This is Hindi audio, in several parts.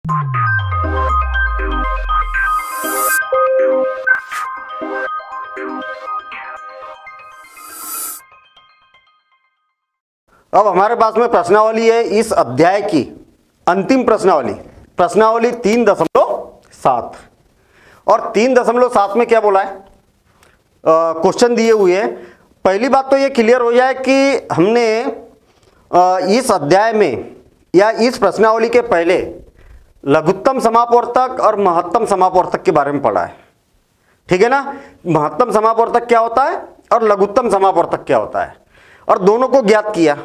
अब हमारे पास में प्रश्नावली है इस अध्याय की अंतिम प्रश्नावली 3.7 और 3.7 में क्या बोला है, क्वेश्चन दिए हुए हैं। पहली बात तो ये क्लियर हो जाए कि हमने इस अध्याय में या इस प्रश्नावली के पहले लघुत्तम समापवर्तक और महत्तम समापवर्तक के बारे में पढ़ा है, ठीक है ना। महत्तम समापवर्तक क्या होता है और लघुत्तम समापवर्तक क्या होता है, और दोनों को ज्ञात किया।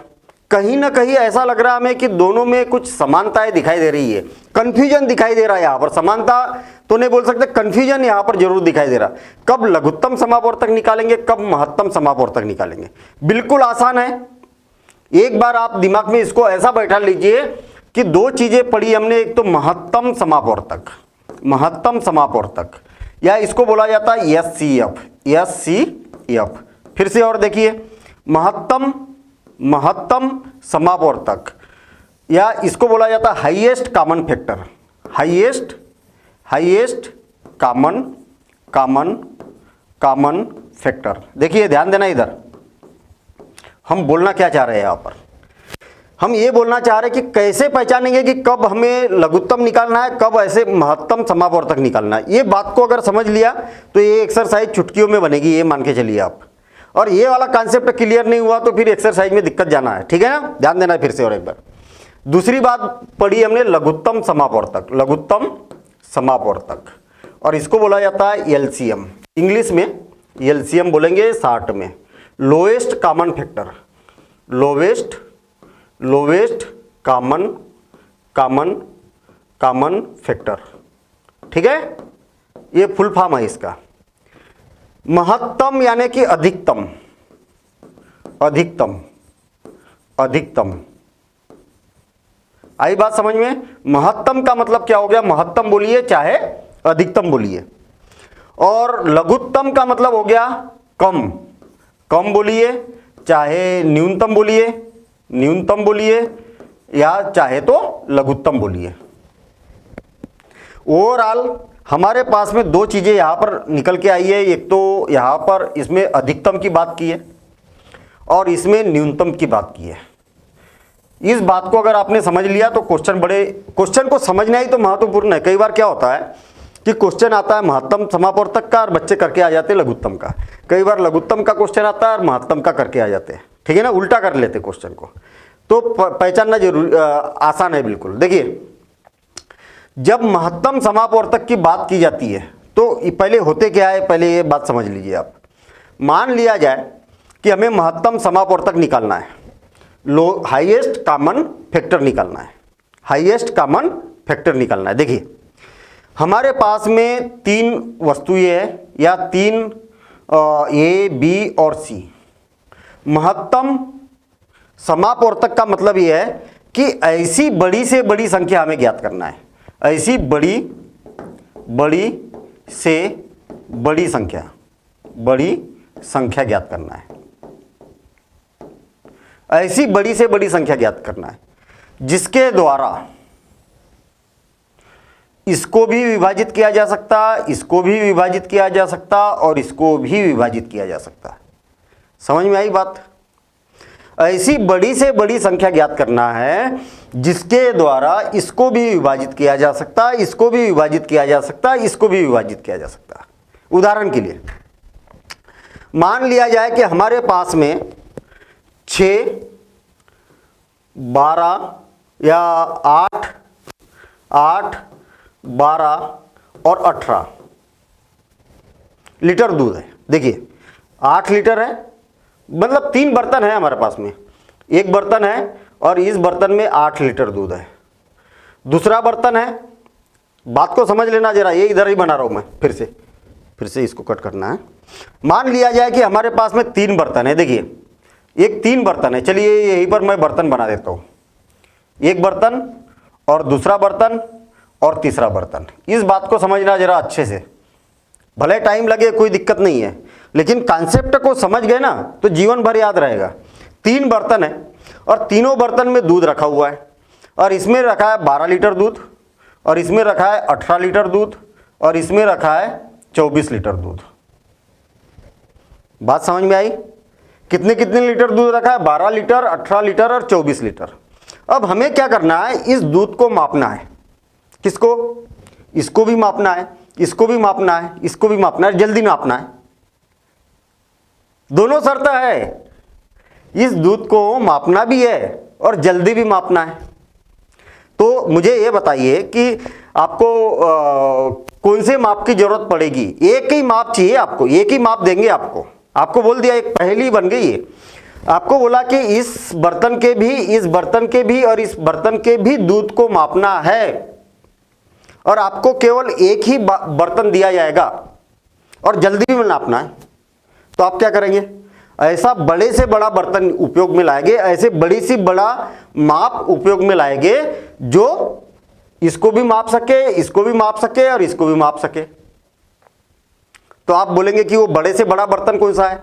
कहीं ना कहीं ऐसा लग रहा है हमें कि दोनों में कुछ समानताएं दिखाई दे रही है, कंफ्यूजन दिखाई दे रहा है। यहां पर समानता तो नहीं बोल सकते, कंफ्यूजन यहां पर जरूर दिखाई दे रहा। कब लघुत्तम समापवर्तक निकालेंगे, कब महत्तम समापवर्तक निकालेंगे, बिल्कुल आसान है। एक बार आप दिमाग में इसको ऐसा बैठा लीजिए कि दो चीजें पढ़ी हमने, एक तो महत्तम समापवर्तक या इसको बोला जाता है एससीएफ। फिर से और देखिए, महत्तम समापवर्तक या इसको बोला जाता है highest common factor, highest common factor. देखिए ध्यान देना, इधर हम बोलना क्या चाह रहे हैं। यहाँ पर हम ये बोलना चाह रहे हैं कि कैसे पहचानेंगे कि कब हमें लघुत्तम निकालना है, कब ऐसे महत्तम समापवर्तक निकालना है। ये बात को अगर समझ लिया तो ये एक्सरसाइज चुटकियों में बनेगी, ये मान के चलिए आप। और ये वाला कॉन्सेप्ट क्लियर नहीं हुआ तो फिर एक्सरसाइज में दिक्कत जाना है, ठीक है ना। ध्यान देना फिर से और एक बार। दूसरी बात पढ़ी हमने लघुत्तम समापवर्तक और इसको बोला जाता है एलसीएम। इंग्लिश में एलसीएम बोलेंगे, शॉर्ट में lowest common factor, lowest common factor, ठीक है। ये फुल फॉर्म है इसका। महत्तम यानी कि अधिकतम। आई बात समझ में। महत्तम का मतलब क्या हो गया, महत्तम बोलिए चाहे अधिकतम बोलिए। और लघुत्तम का मतलब हो गया कम बोलिए चाहे न्यूनतम बोलिए या चाहे तो लघुत्तम बोलिए। ओवरऑल हमारे पास में दो चीजें यहां पर निकल के आई है। एक तो यहां पर इसमें अधिकतम की बात की है और इसमें न्यूनतम की बात की है। इस बात को अगर आपने समझ लिया तो क्वेश्चन को समझना ही तो महत्वपूर्ण है। कई बार क्या होता है कि क्वेश्चन आता है महत्तम समापवर्तक का और बच्चे करके आ जाते हैं लघुत्तम का। कई बार लघुत्तम का क्वेश्चन आता है और महत्तम का करके आ जाते हैं, ठीक है ना, उल्टा कर लेते क्वेश्चन को। तो पहचानना जरूर आसान है बिल्कुल। देखिए, जब महत्तम समापवर्तक की बात की जाती है तो पहले होते क्या है, पहले ये बात समझ लीजिए आप। मान लिया जाए कि हमें महत्तम समापवर्तक निकालना है, हाईएस्ट कॉमन फैक्टर निकालना है। देखिए हमारे पास में तीन वस्तुएं हैं या तीन ए बी और सी। महत्तम समापवर्तक का मतलब यह है कि ऐसी बड़ी से बड़ी संख्या हमें ज्ञात करना है, ऐसी बड़ी से बड़ी संख्या ज्ञात करना है, ऐसी बड़ी से बड़ी संख्या ज्ञात करना है जिसके द्वारा इसको भी विभाजित किया जा सकता, इसको भी विभाजित किया जा सकता और इसको भी विभाजित किया जा सकता। समझ में आई बात। ऐसी बड़ी से बड़ी संख्या ज्ञात करना है जिसके द्वारा इसको भी विभाजित किया जा सकता, इसको भी विभाजित किया जा सकता, इसको भी विभाजित किया जा सकता। उदाहरण के लिए मान लिया जाए कि हमारे पास में 6, 12 या 8, 12 और 18 लीटर दूध है। देखिए 8 लीटर है, मतलब 3 बर्तन है हमारे पास में। एक बर्तन है और इस बर्तन में 8 लीटर दूध है। दूसरा बर्तन है, बात को समझ लेना जरा, ये इधर ही बना रहा हूं मैं। फिर से इसको कट करना है। मान लिया जाए कि हमारे पास में 3 बर्तन है। देखिए एक 3 बर्तन है, चलिए यहीं पर मैं बर्तन बना देता हूं। एक बर्तन और दूसरा बर्तन और तीसरा बर्तन। इस बात को समझना जरा अच्छे से, भले टाइम लगे कोई दिक्कत नहीं है, लेकिन कॉन्सेप्ट को समझ गए ना तो जीवन भर याद रहेगा। 3 बर्तन है और तीनों बर्तन में दूध रखा हुआ है और इसमें रखा है 12 लीटर दूध और इसमें रखा है 18 लीटर दूध और इसमें रखा है 24 लीटर दूध। बात समझ में आई? कितने कितने लीटर दूध रखा है? 12 लीटर, 18 लीटर और 24 लीटर। अब हमें क्या करना है, इस दूध को मापना है। किसको? इसको भी मापना है, इसको भी मापना है, इसको भी मापना है, जल्दी मापना है। दोनों शर्त है, इस दूध को मापना भी है और जल्दी भी मापना है। तो मुझे ये बताइए कि आपको कौन से माप की जरूरत पड़ेगी? एक ही माप चाहिए आपको, एक ही माप देंगे आपको। आपको बोल दिया, एक पहेली बन गई है। आपको बोला कि इस बर्तन के भी, इस बर्तन के भी और इस बर्तन के भी दूध को मापना है और आपको केवल एक ही बर्तन दिया जाएगा और जल्दी भी नापना है। तो आप क्या करेंगे? ऐसा बड़े से बड़ा बर्तन उपयोग में लाएंगे, ऐसे बड़ी सी बड़ा माप उपयोग में लाएंगे जो इसको भी माप सके, इसको भी माप सके और इसको भी माप सके। तो आप बोलेंगे कि वो बड़े से बड़ा बर्तन कौन सा है?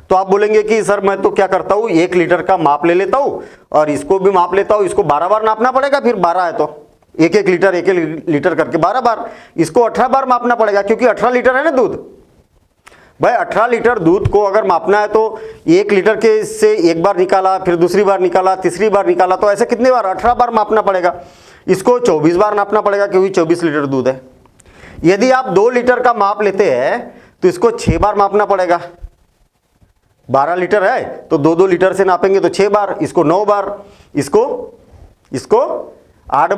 तो आप बोलेंगे कि सर मैं तो क्या करता हूं, 1 लीटर का माप ले लेता हूं और इसको भी माप लेता हूं। इसको 12 बार नापना पड़ेगा, फिर 12 है तो 1-1 लीटर 1-1 लीटर करके 12 बार। इसको 18 बार मापना पड़ेगा क्योंकि 18 लीटर है ना दूध। भाई 18 लीटर दूध को अगर मापना है तो 1 लीटर के से एक बार निकाला, फिर दूसरी बार निकाला, तीसरी बार निकाला, तो ऐसे कितने बार? 18 बार मापना पड़ेगा। इसको 24 बार नापना पड़ेगा क्योंकि 24 लीटर दूध है। यदि आप 2 लीटर का माप लेते हैं तो इसको 6 बार मापना पड़ेगा। 12 लीटर है तो 2-2 लीटर से नापेंगे तो 6 बार, इसको 9 बार, इसको 8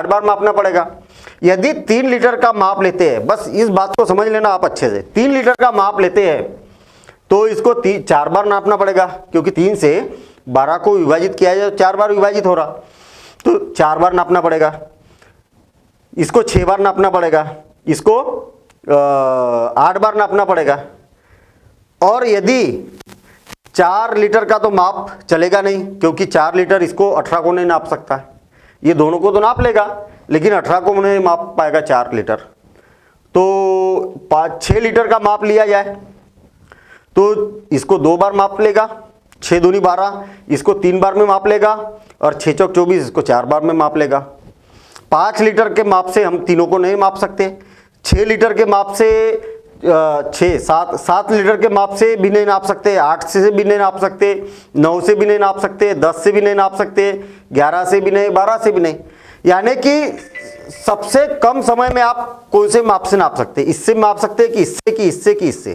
बार मापना पड़ेगा। यदि 3 लीटर का माप लेते हैं, बस इस बात को समझ लेना आप अच्छे से, 3 लीटर का माप लेते हैं तो इसको 4 बार नापना पड़ेगा क्योंकि 3 से 12 को विभाजित किया जाए 4 बार विभाजित हो रहा, तो 4 बार नापना पड़ेगा। इसको 6 बार नापना पड़ेगा, इसको 8 बार नापना पड़ेगा। और यदि 4 लीटर का तो माप चलेगा नहीं क्योंकि 4 लीटर इसको 18 को नहीं नाप सकता, ये दोनों को तो नाप लेगा लेकिन 18 को नहीं माप पाएगा 4 लीटर। तो 6 लीटर का माप लिया जाए तो इसको 2 बार माप लेगा, 6 दूनी 12, इसको 3 बार में माप लेगा और 6 चौक 24, इसको 4 बार में माप लेगा। 5 लीटर के माप से हम तीनों को नहीं माप सकते, 6 लीटर के माप से 7 लीटर के माप से भी नहीं नाप सकते, 8 से भी नहीं नाप सकते, 9 से भी नहीं नाप सकते, 10 से भी नहीं नाप सकते, 11 से भी नहीं, 12 से भी नहीं। यानी कि सबसे कम समय में आप कौन से माप से नाप सकते? इससे माप सकते हैं कि इससे, कि इससे, कि इससे,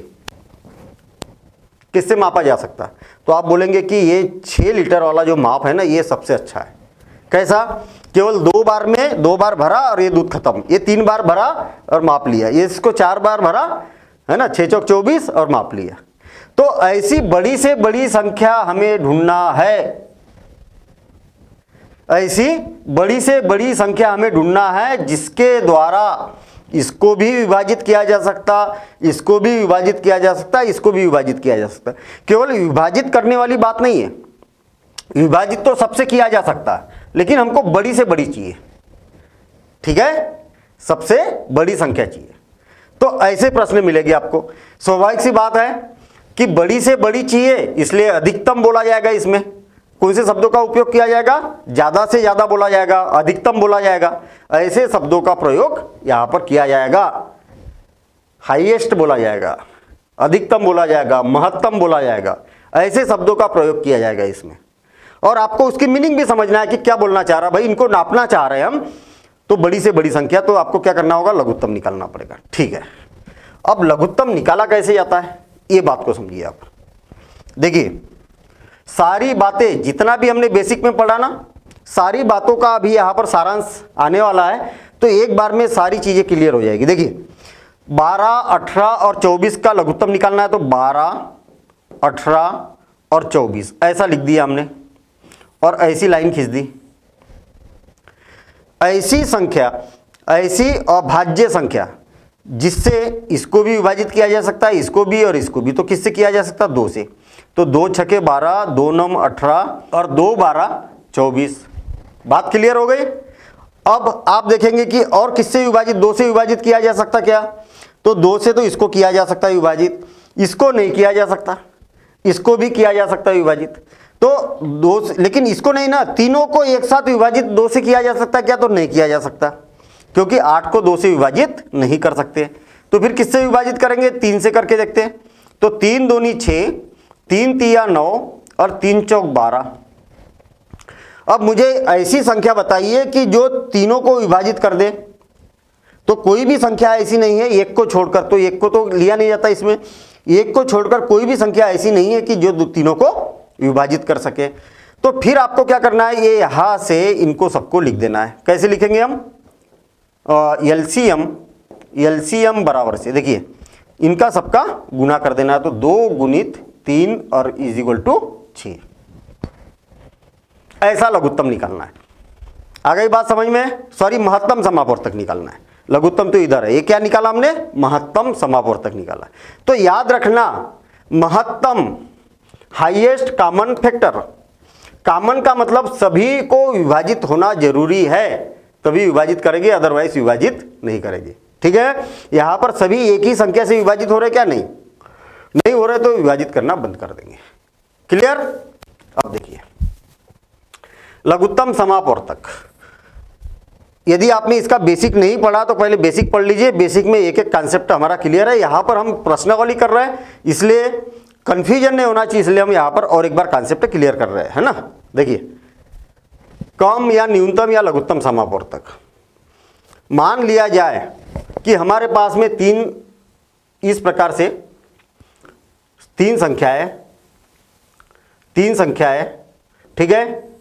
किससे मापा जा सकता है? तो आप बोलेंगे कि ये 6 लीटर वाला जो माप है ना, ये सबसे अच्छा है। कैसा? केवल 2 बार में 2 बार भरा और ये दूध खत्म। ये 3 बार भरा और माप लिया, ये इसको 4 बार भरा है ना, 6 चौक 24 और माप लिया। तो ऐसी बड़ी से बड़ी संख्या हमें ढूंढना है, ऐसी बड़ी से बड़ी संख्या हमें ढूंढना है जिसके द्वारा इसको भी विभाजित किया जा सकता, इसको भी विभाजित किया जा सकता, इसको भी विभाजित किया जा सकता। केवल विभाजित करने वाली बात नहीं है, विभाजित तो सबसे किया जा सकता है लेकिन हमको बड़ी से बड़ी चाहिए। ठीक है, सबसे बड़ी संख्या चाहिए। तो ऐसे प्रश्न मिलेगी आपको। स्वाभाविक सी बात है कि बड़ी से बड़ी चाहिए, इसलिए अधिकतम बोला जाएगा। इसमें कौन से शब्दों का उपयोग किया जाएगा? ज्यादा से ज्यादा बोला जाएगा, अधिकतम बोला जाएगा, ऐसे शब्दों का प्रयोग यहां पर किया जाएगा। हाईएस्ट बोला जाएगा, अधिकतम बोला जाएगा, महत्तम बोला जाएगा, ऐसे शब्दों का प्रयोग किया जाएगा इसमें। और आपको उसकी मीनिंग भी समझना है कि क्या बोलना चाह रहा है। भाई इनको नापना चाह रहे हैं हम, तो बड़ी से बड़ी संख्या, तो आपको क्या करना होगा? लघुत्तम निकालना पड़ेगा। ठीक है, अब लघुत्तम निकाला कैसे जाता है ये बात को समझिए आप। देखिए सारी बातें जितना भी हमने बेसिक में पढ़ा ना, सारी बातों का अभी यहां पर सारांश आने वाला है, तो एक बार में सारी चीजें क्लियर हो जाएगी। देखिए 12, 18 और 24 का लघुत्तम निकालना है तो 12, 18 और 24 ऐसा लिख दिया हमने और ऐसी लाइन खींच दी। ऐसी संख्या, ऐसी अभाज्य संख्या जिससे इसको भी विभाजित किया जा सकता है, इसको भी और इसको भी, तो किससे किया जा सकता है? 2 से। तो 2 छके 12, 2 9 18 और 2 12 24। बात क्लियर हो गई। अब आप देखेंगे कि और किससे विभाजित? 2 से विभाजित किया जा सकता क्या? तो 2 से तो इसको किया जा सकता है विभाजित, इसको नहीं किया जा सकता, इसको भी किया जा सकता है विभाजित। तो दो, लेकिन इसको नहीं ना, तीनों को एक साथ विभाजित 2 से किया जा सकता है क्या? तो नहीं किया जा सकता, क्योंकि 8 को 2 से विभाजित नहीं कर सकते। तो फिर किससे विभाजित करेंगे? 3 से करके देखते हैं। तो 3 दूनी 6, 3 तिया 9 और 3 चौक 12। अब मुझे ऐसी संख्या बताइए कि जो तीनों को विभाजित कर दे। तो कोई भी संख्या ऐसी नहीं है, एक को छोड़कर, तो एक को तो लिया नहीं जाता इसमें, एक को छोड़कर कोई भी संख्या ऐसी नहीं है कि जो तीनों को विभाजित कर सके। तो फिर आपको क्या करना है? ये यहां से इनको सबको लिख देना है। कैसे लिखेंगे हम? एलसीएम बराबर से, देखिए इनका सबका गुना कर देना है। तो 2 गुणित 3 और इज इक्वल टू 6, ऐसा लघुत्तम निकालना है। आ गई बात समझ में? सॉरी, महत्तम समापवर्तक निकालना है। लघुत्तम तो इधर है, ये क्या निकाला हमने? महत्तम समापवर्तक निकाला। तो याद रखना, महत्तम हाईएस्ट कॉमन फैक्टर, कॉमन का मतलब सभी को विभाजित होना जरूरी है, तभी विभाजित करेंगे, अदरवाइज विभाजित नहीं करेंगे। ठीक है, यहां पर सभी एक ही संख्या से विभाजित हो रहे क्या? नहीं हो रहे तो विभाजित करना बंद कर देंगे। क्लियर? अब देखिए लघुत्तम समापवर्तक, यदि आपने इसका बेसिक नहीं पढ़ा तो पहले बेसिक पढ़ लीजिए। बेसिक में एक एक कॉन्सेप्ट हमारा क्लियर है। यहां पर हम प्रश्नावली कर रहे हैं, इसलिए कंफ्यूजन नहीं होना चाहिए, इसलिए हम यहां पर और एक बार कॉन्सेप्ट क्लियर कर रहे हैं, है ना। देखिए, कम या न्यूनतम या लघुत्तम समापवर्तक, मान लिया जाए कि हमारे पास में इस प्रकार से तीन संख्याएं, ठीक है,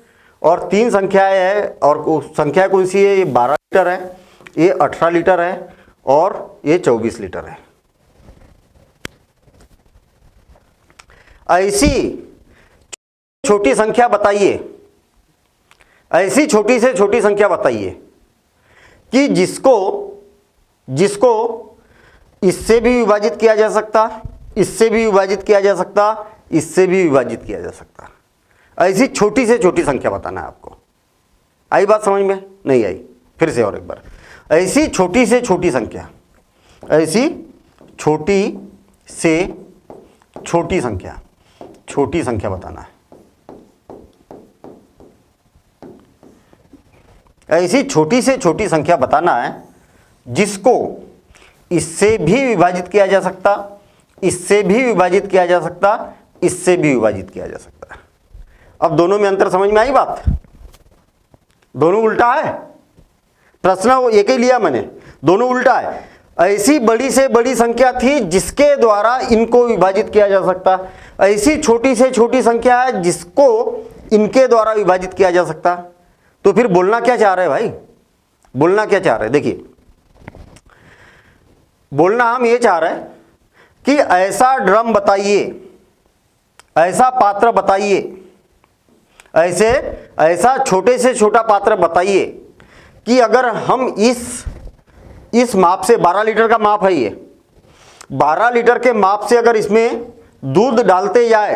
और 3 संख्याएं है, और संख्या कौन सी है? ये 12 लीटर है, ये 18 लीटर है और ये 24 लीटर है। ऐसी छोटी संख्या बताइए, ऐसी छोटी से छोटी संख्या बताइए कि जिसको इससे भी विभाजित किया जा सकता, इससे भी विभाजित किया जा सकता, इससे भी विभाजित किया जा सकता। ऐसी छोटी से छोटी संख्या बताना है आपको। आई बात समझ में? नहीं आई? फिर से और एक बार, ऐसी छोटी से छोटी संख्या, ऐसी छोटी से छोटी संख्या, छोटी संख्या बताना है। ऐसी छोटी से छोटी संख्या बताना है जिसको इससे भी विभाजित किया जा सकता, इससे भी विभाजित किया जा सकता, इससे भी विभाजित किया जा सकता है। अब दोनों में अंतर समझ में आई बात? दोनों उल्टा है, प्रश्न वो एक ही लिया मैंने, दोनों उल्टा है। ऐसी बड़ी से बड़ी संख्या थी जिसके द्वारा इनको विभाजित किया जा सकता, ऐसी छोटी से छोटी संख्या है जिसको इनके द्वारा विभाजित किया जा सकता। तो फिर बोलना क्या चाह रहे हैं भाई? बोलना क्या चाह रहे हैं? देखिए, बोलना हम ये चाह रहे हैं कि ऐसा ड्रम बताइए, ऐसा पात्र बताइए, ऐसा छोटे से छोटा पात्र बताइए कि अगर हम इस माप से, 12 लीटर का माप है ये, 12 लीटर के माप से अगर इसमें दूध डालते जाए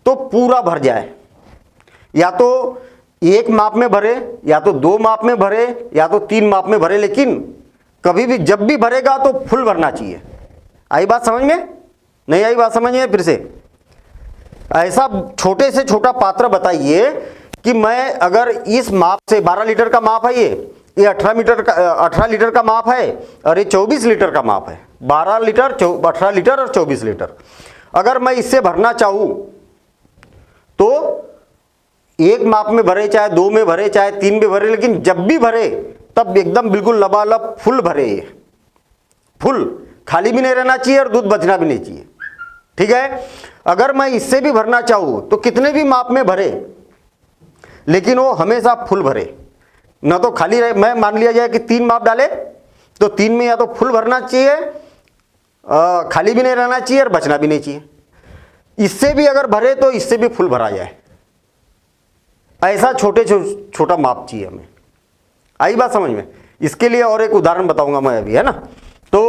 तो पूरा भर जाए। या तो एक माप में भरे, या तो 2 माप में भरे, या तो 3 माप में भरे, लेकिन कभी भी जब भी भरेगा तो फुल भरना चाहिए। आई बात समझ में? नहीं आई बात समझ में? फिर से, ऐसा छोटे से छोटा पात्र बताइए कि मैं अगर इस माप से, 12 लीटर का माप है ये 18 लीटर का माप है और ये 24 लीटर का माप है। 12 लीटर, 18 लीटर और 24 लीटर। अगर मैं इससे भरना चाहूं तो एक माप में भरे, चाहे 2 में भरे, चाहे 3 में भरे, लेकिन जब भी भरे तब एकदम बिल्कुल लबालब फुल भरे, फुल, खाली भी नहीं रहना चाहिए और दूध बचना भी नहीं चाहिए। ठीक है, अगर मैं इससे भी भरना चाहूं तो कितने भी माप में भरे, लेकिन वो हमेशा फुल भरे, ना तो खाली रहे। मैं मान लिया जाए कि 3 माप डाले तो 3 में या तो फुल भरना चाहिए, खाली भी नहीं रहना चाहिए और बचना भी नहीं चाहिए। इससे भी अगर भरे तो इससे भी फुल भरा जाए, ऐसा छोटा माप चाहिए हमें। आई बात समझ में? इसके लिए और एक उदाहरण बताऊंगा मैं अभी, है ना। तो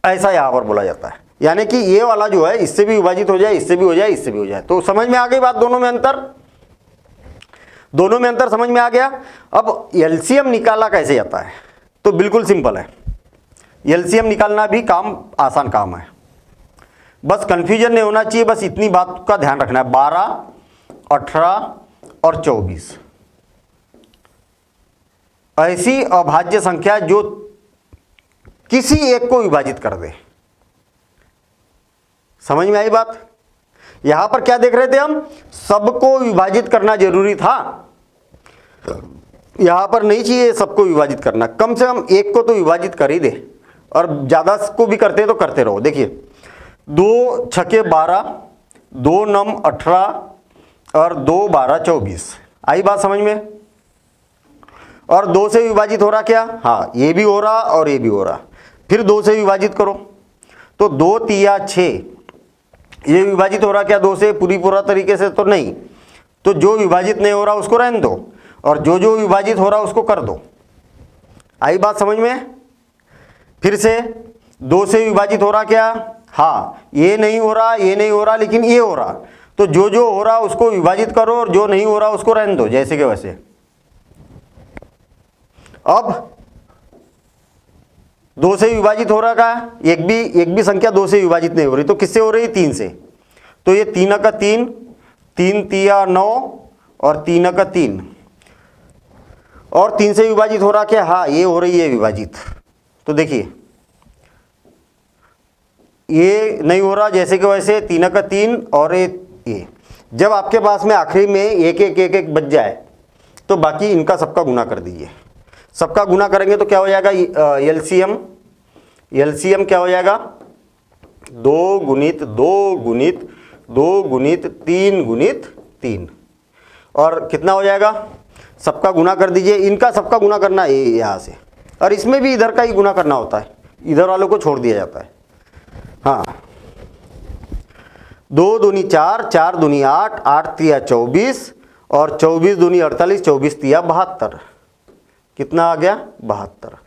ऐसा यहां पर बोला जाता है, यानी कि ये वाला जो है इससे भी विभाजित हो जाए, इससे भी हो जाए, इससे भी हो जाए। तो समझ में आ गई बात? दोनों में अंतर, दोनों में अंतर समझ में आ गया। अब एलसीएम निकाला कैसे जाता है? तो बिल्कुल सिंपल है, एलसीएम निकालना भी आसान काम है, बस कंफ्यूजन नहीं होना चाहिए। बस इतनी बात का ध्यान रखना है, 12 18 और 24 ऐसी अभाज्य संख्या जो किसी एक को विभाजित कर दे। समझ में आई बात? यहां पर क्या देख रहे थे हम? सबको विभाजित करना जरूरी था, यहां पर नहीं चाहिए सबको विभाजित करना, कम से कम एक को तो विभाजित कर ही दे, और ज्यादा को भी करते तो करते रहो। देखिए 2 छके 12, 2 नम 18 और 2 12 24। आई बात समझ में? और 2 से विभाजित हो रहा क्या? हाँ, ये भी हो रहा और ये भी हो रहा। फिर 2 से विभाजित करो तो 2 तिया 6, ये विभाजित हो रहा क्या 2 से? पूरा तरीके से तो नहीं, तो जो विभाजित नहीं हो रहा उसको रहने दो, और जो जो विभाजित हो रहा उसको कर दो। आई बात समझ में? फिर से 2 से विभाजित हो रहा क्या? हाँ, ये नहीं हो रहा, ये नहीं हो रहा, लेकिन ये हो रहा, तो जो जो हो रहा उसको विभाजित करो और जो नहीं हो रहा उसको रहने दो, जैसे के वैसे। अब 2 से विभाजित हो रहा का एक भी संख्या 2 से विभाजित नहीं हो रही, तो किससे हो रही? 3 से। तो ये 3 का 3, 3 तिया 9 और 3 का 3, और 3 से विभाजित हो रहा क्या? हाँ, ये हो रही है विभाजित। तो देखिए ये नहीं हो रहा, जैसे कि वैसे 3 का 3 और ये। जब आपके पास में आखिरी में एक एक एक एक बच जाए तो बाकी इनका सबका गुना कर दीजिए। सबका गुना करेंगे तो क्या हो जाएगा? एलसीएम क्या हो जाएगा? 2 गुणित 2 गुणित 2 गुणित 3 गुणित 3, और कितना हो जाएगा? सबका गुना कर दीजिए। इनका सबका गुना करना है यहाँ से, और इसमें भी इधर का ही गुना करना होता है, इधर वालों को छोड़ दिया जाता है। हाँ, 2 दूनी 4, 4 दूनी 8, 8 तिया 24 और 24 दूनी 48, 24 तिया 72। कितना आ गया? 72।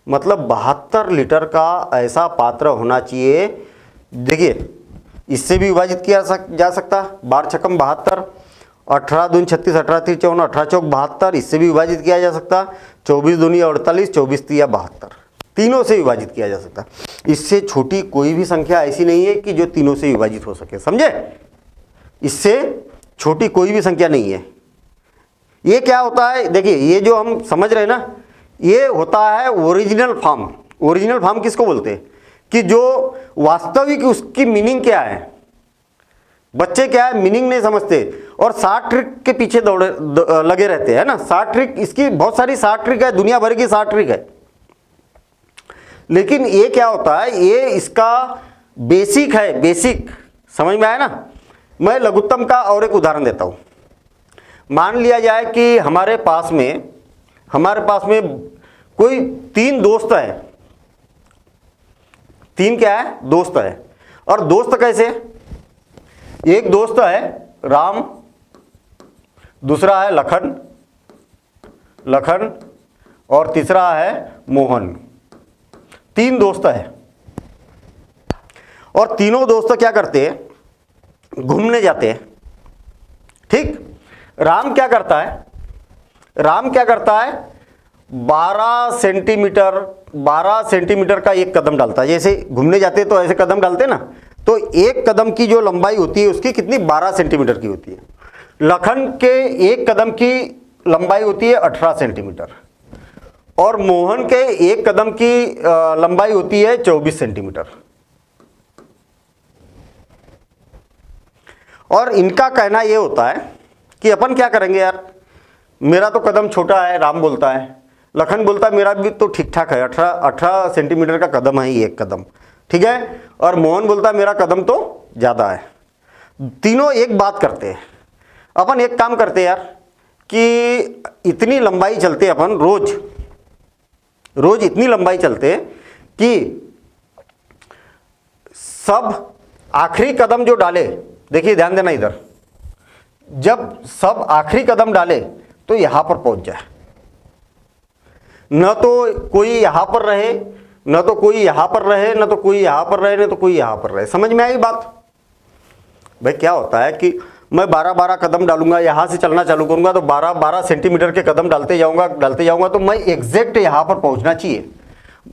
मतलब 72 लीटर का ऐसा पात्र होना चाहिए। देखिए इससे भी विभाजित किया जा सकता, 12 छकम 72, 18 दूनी 36, 18 ती 54, 18 चौक 72, इससे भी विभाजित किया जा सकता। 24 दूनी 48, 24 तिया 72, तीनों से विभाजित किया जा सकता। इससे छोटी कोई भी संख्या ऐसी नहीं है कि जो तीनों से विभाजित हो सके, समझे? इससे छोटी कोई भी संख्या नहीं है। ये क्या होता है? देखिए ये जो हम समझ रहे हैं ना, ये होता है ओरिजिनल फॉर्म। ओरिजिनल फॉर्म किसको बोलते हैं? कि जो वास्तविक उसकी मीनिंग क्या है। बच्चे क्या है, मीनिंग नहीं समझते और 60 ट्रिक के पीछे लगे रहते हैं ना। 60 ट्रिक, इसकी बहुत सारी 60 ट्रिक है, दुनिया भर की 60 ट्रिक है, लेकिन ये क्या होता है, ये इसका बेसिक है। बेसिक समझ में आया ना? मैं लघुत्तम का और एक उदाहरण देता हूं। मान लिया जाए कि हमारे पास में कोई 3 दोस्त है। 3 क्या है? दोस्त है। और दोस्त कैसे? एक दोस्त है राम, दूसरा है लखन और तीसरा है मोहन। 3 दोस्त है, और तीनों दोस्त क्या करते हैं? घूमने जाते हैं। ठीक? राम क्या करता है? 12 सेंटीमीटर का एक कदम डालता है। जैसे घूमने जाते तो ऐसे कदम डालते ना, तो एक कदम की जो लंबाई होती है उसकी कितनी? 12 सेंटीमीटर की होती है। लखन के एक कदम की लंबाई होती है 18 सेंटीमीटर, और मोहन के एक कदम की लंबाई होती है 24 सेंटीमीटर। और इनका कहना यह होता है कि अपन क्या करेंगे यार, मेरा तो कदम छोटा है, राम बोलता है। लखन बोलता है मेरा भी तो ठीक ठाक है, 18 सेंटीमीटर का कदम है एक कदम, ठीक है। और मोहन बोलता है मेरा कदम तो ज़्यादा है। तीनों एक बात करते हैं। अपन एक काम करते हैं यार कि इतनी लंबाई चलते अपन रोज इतनी लंबाई चलते कि सब आखिरी कदम जो डाले, देखिए ध्यान देना इधर, जब सब आखिरी कदम डाले तो यहां पर पहुंच जाए। न तो कोई यहां पर रहे, न तो कोई यहां पर रहे, न तो कोई यहां पर रहे, न तो कोई यहां पर रहे। समझ में आई बात? भाई क्या होता है कि मैं 12-12 कदम डालूंगा, यहां से चलना चालू करूंगा तो 12-12 सेंटीमीटर के कदम डालते जाऊंगा तो मैं एग्जैक्ट यहां पर पहुंचना चाहिए।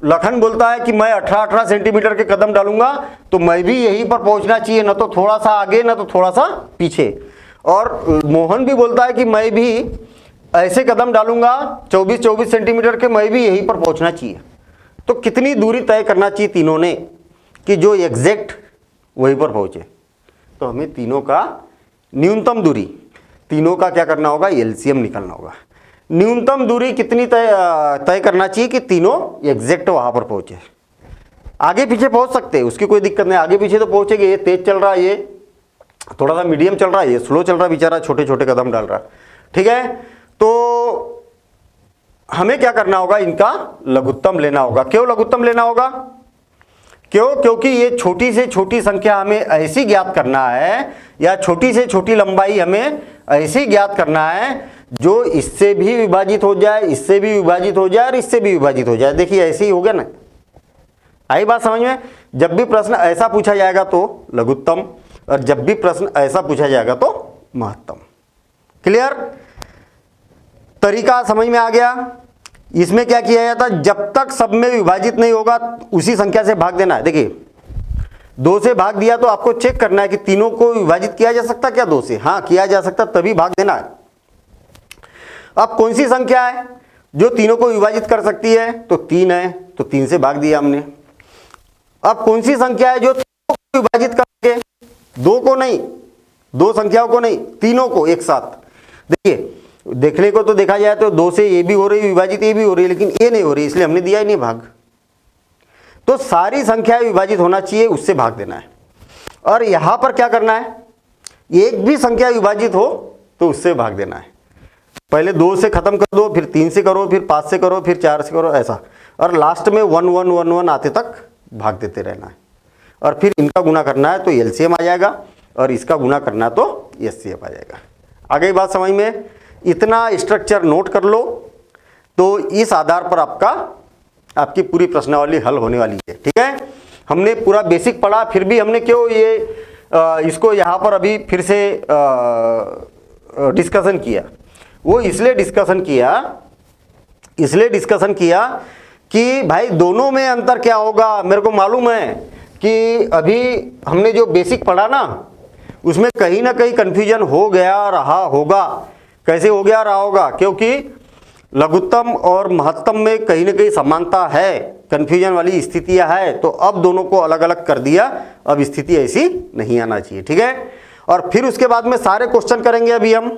लखन बोलता है कि मैं 18-18 सेंटीमीटर के कदम डालूंगा तो मैं भी यहीं पर पहुंचना चाहिए, न तो थोड़ा सा आगे न तो थोड़ा सा पीछे। और मोहन भी बोलता है कि मैं भी ऐसे कदम डालूंगा 24-24 सेंटीमीटर के, मैं भी यहीं पर पहुंचना चाहिए। तो कितनी दूरी तय करना चाहिए तीनों ने कि जो एग्जैक्ट वहीं पर पहुंचे? तो हमें तीनों का न्यूनतम दूरी, तीनों का क्या करना होगा, एलसीएम निकालना होगा। न्यूनतम दूरी कितनी तय करना चाहिए कि तीनों एग्जैक्ट वहां पर पहुंचे। आगे पीछे पहुंच सकते हैं, उसकी कोई दिक्कत नहीं, आगे पीछे तो पहुंचेंगे। ये तेज चल रहा है, ये थोड़ा सा मीडियम चल रहा है, ये स्लो चल रहा है बेचारा, छोटे छोटे कदम डाल रहा है, ठीक है। तो हमें क्या करना होगा, इनका लघुत्तम लेना होगा। क्यों लघुत्तम लेना होगा? क्यों? क्योंकि ये छोटी से छोटी संख्या हमें ऐसी ज्ञात करना है, या छोटी से छोटी लंबाई हमें ऐसी ज्ञात करना है जो इससे भी विभाजित हो जाए, इससे भी विभाजित हो जाए और इससे भी विभाजित हो जाए। देखिए ऐसे ही हो गया ना, आई बात समझ में? जब भी प्रश्न ऐसा पूछा जाएगा तो लघुत्तम, और जब भी प्रश्न ऐसा पूछा जाएगा तो महत्तम। क्लियर? तरीका समझ में आ गया? इसमें क्या किया जाता है, जब तक सब में विभाजित नहीं होगा उसी संख्या से भाग देना है। देखिए 2 से भाग दिया तो आपको चेक करना है कि तीनों को विभाजित किया जा सकता क्या 2 से? हाँ किया जा सकता, तभी भाग देना है। अब कौन सी संख्या है जो तीनों को विभाजित कर सकती है? तो 3 है, तो 3 से भाग दिया हमने। अब कौन सी संख्या है जो तीनों को विभाजित कर सके? 2 को नहीं, 2 संख्याओं को नहीं, तीनों को एक साथ। देखिए देखने को तो देखा जाए तो 2 से ये भी हो रही विभाजित, ये भी हो रही है, लेकिन ये नहीं हो रही, इसलिए हमने दिया ही नहीं भाग। तो सारी संख्याएं विभाजित होना चाहिए, उससे भाग देना है। और यहां पर क्या करना है, एक भी संख्या विभाजित हो तो उससे भाग देना है। पहले 2 से खत्म कर दो, फिर 3 से करो, फिर 5 से करो, फिर 4 से करो, ऐसा। और लास्ट में 1 1 1 1 आते तक भाग देते रहना है। और फिर इनका गुना करना है तो एलसीएम आ जाएगा, और इसका गुना करना है तो एचसीएफ आ जाएगा। आ गई बात समझ में? इतना स्ट्रक्चर नोट कर लो, तो इस आधार पर आपकी पूरी प्रश्नावली हल होने वाली है, ठीक है। हमने पूरा बेसिक पढ़ा, फिर भी हमने क्यों ये इसको यहाँ पर अभी फिर से डिस्कशन किया? वो इसलिए डिस्कशन किया कि भाई दोनों में अंतर क्या होगा। मेरे को मालूम है कि अभी हमने जो बेसिक पढ़ा ना, उसमें कहीं ना कहीं कन्फ्यूजन हो गया रहा होगा। कैसे हो गया रहा होगा? क्योंकि लघुत्तम और महत्तम में कहीं ना कहीं समानता है, कन्फ्यूजन वाली स्थितियां है, तो अब दोनों को अलग अलग कर दिया। अब स्थिति ऐसी नहीं आना चाहिए, ठीक है। और फिर उसके बाद में सारे क्वेश्चन करेंगे। अभी हम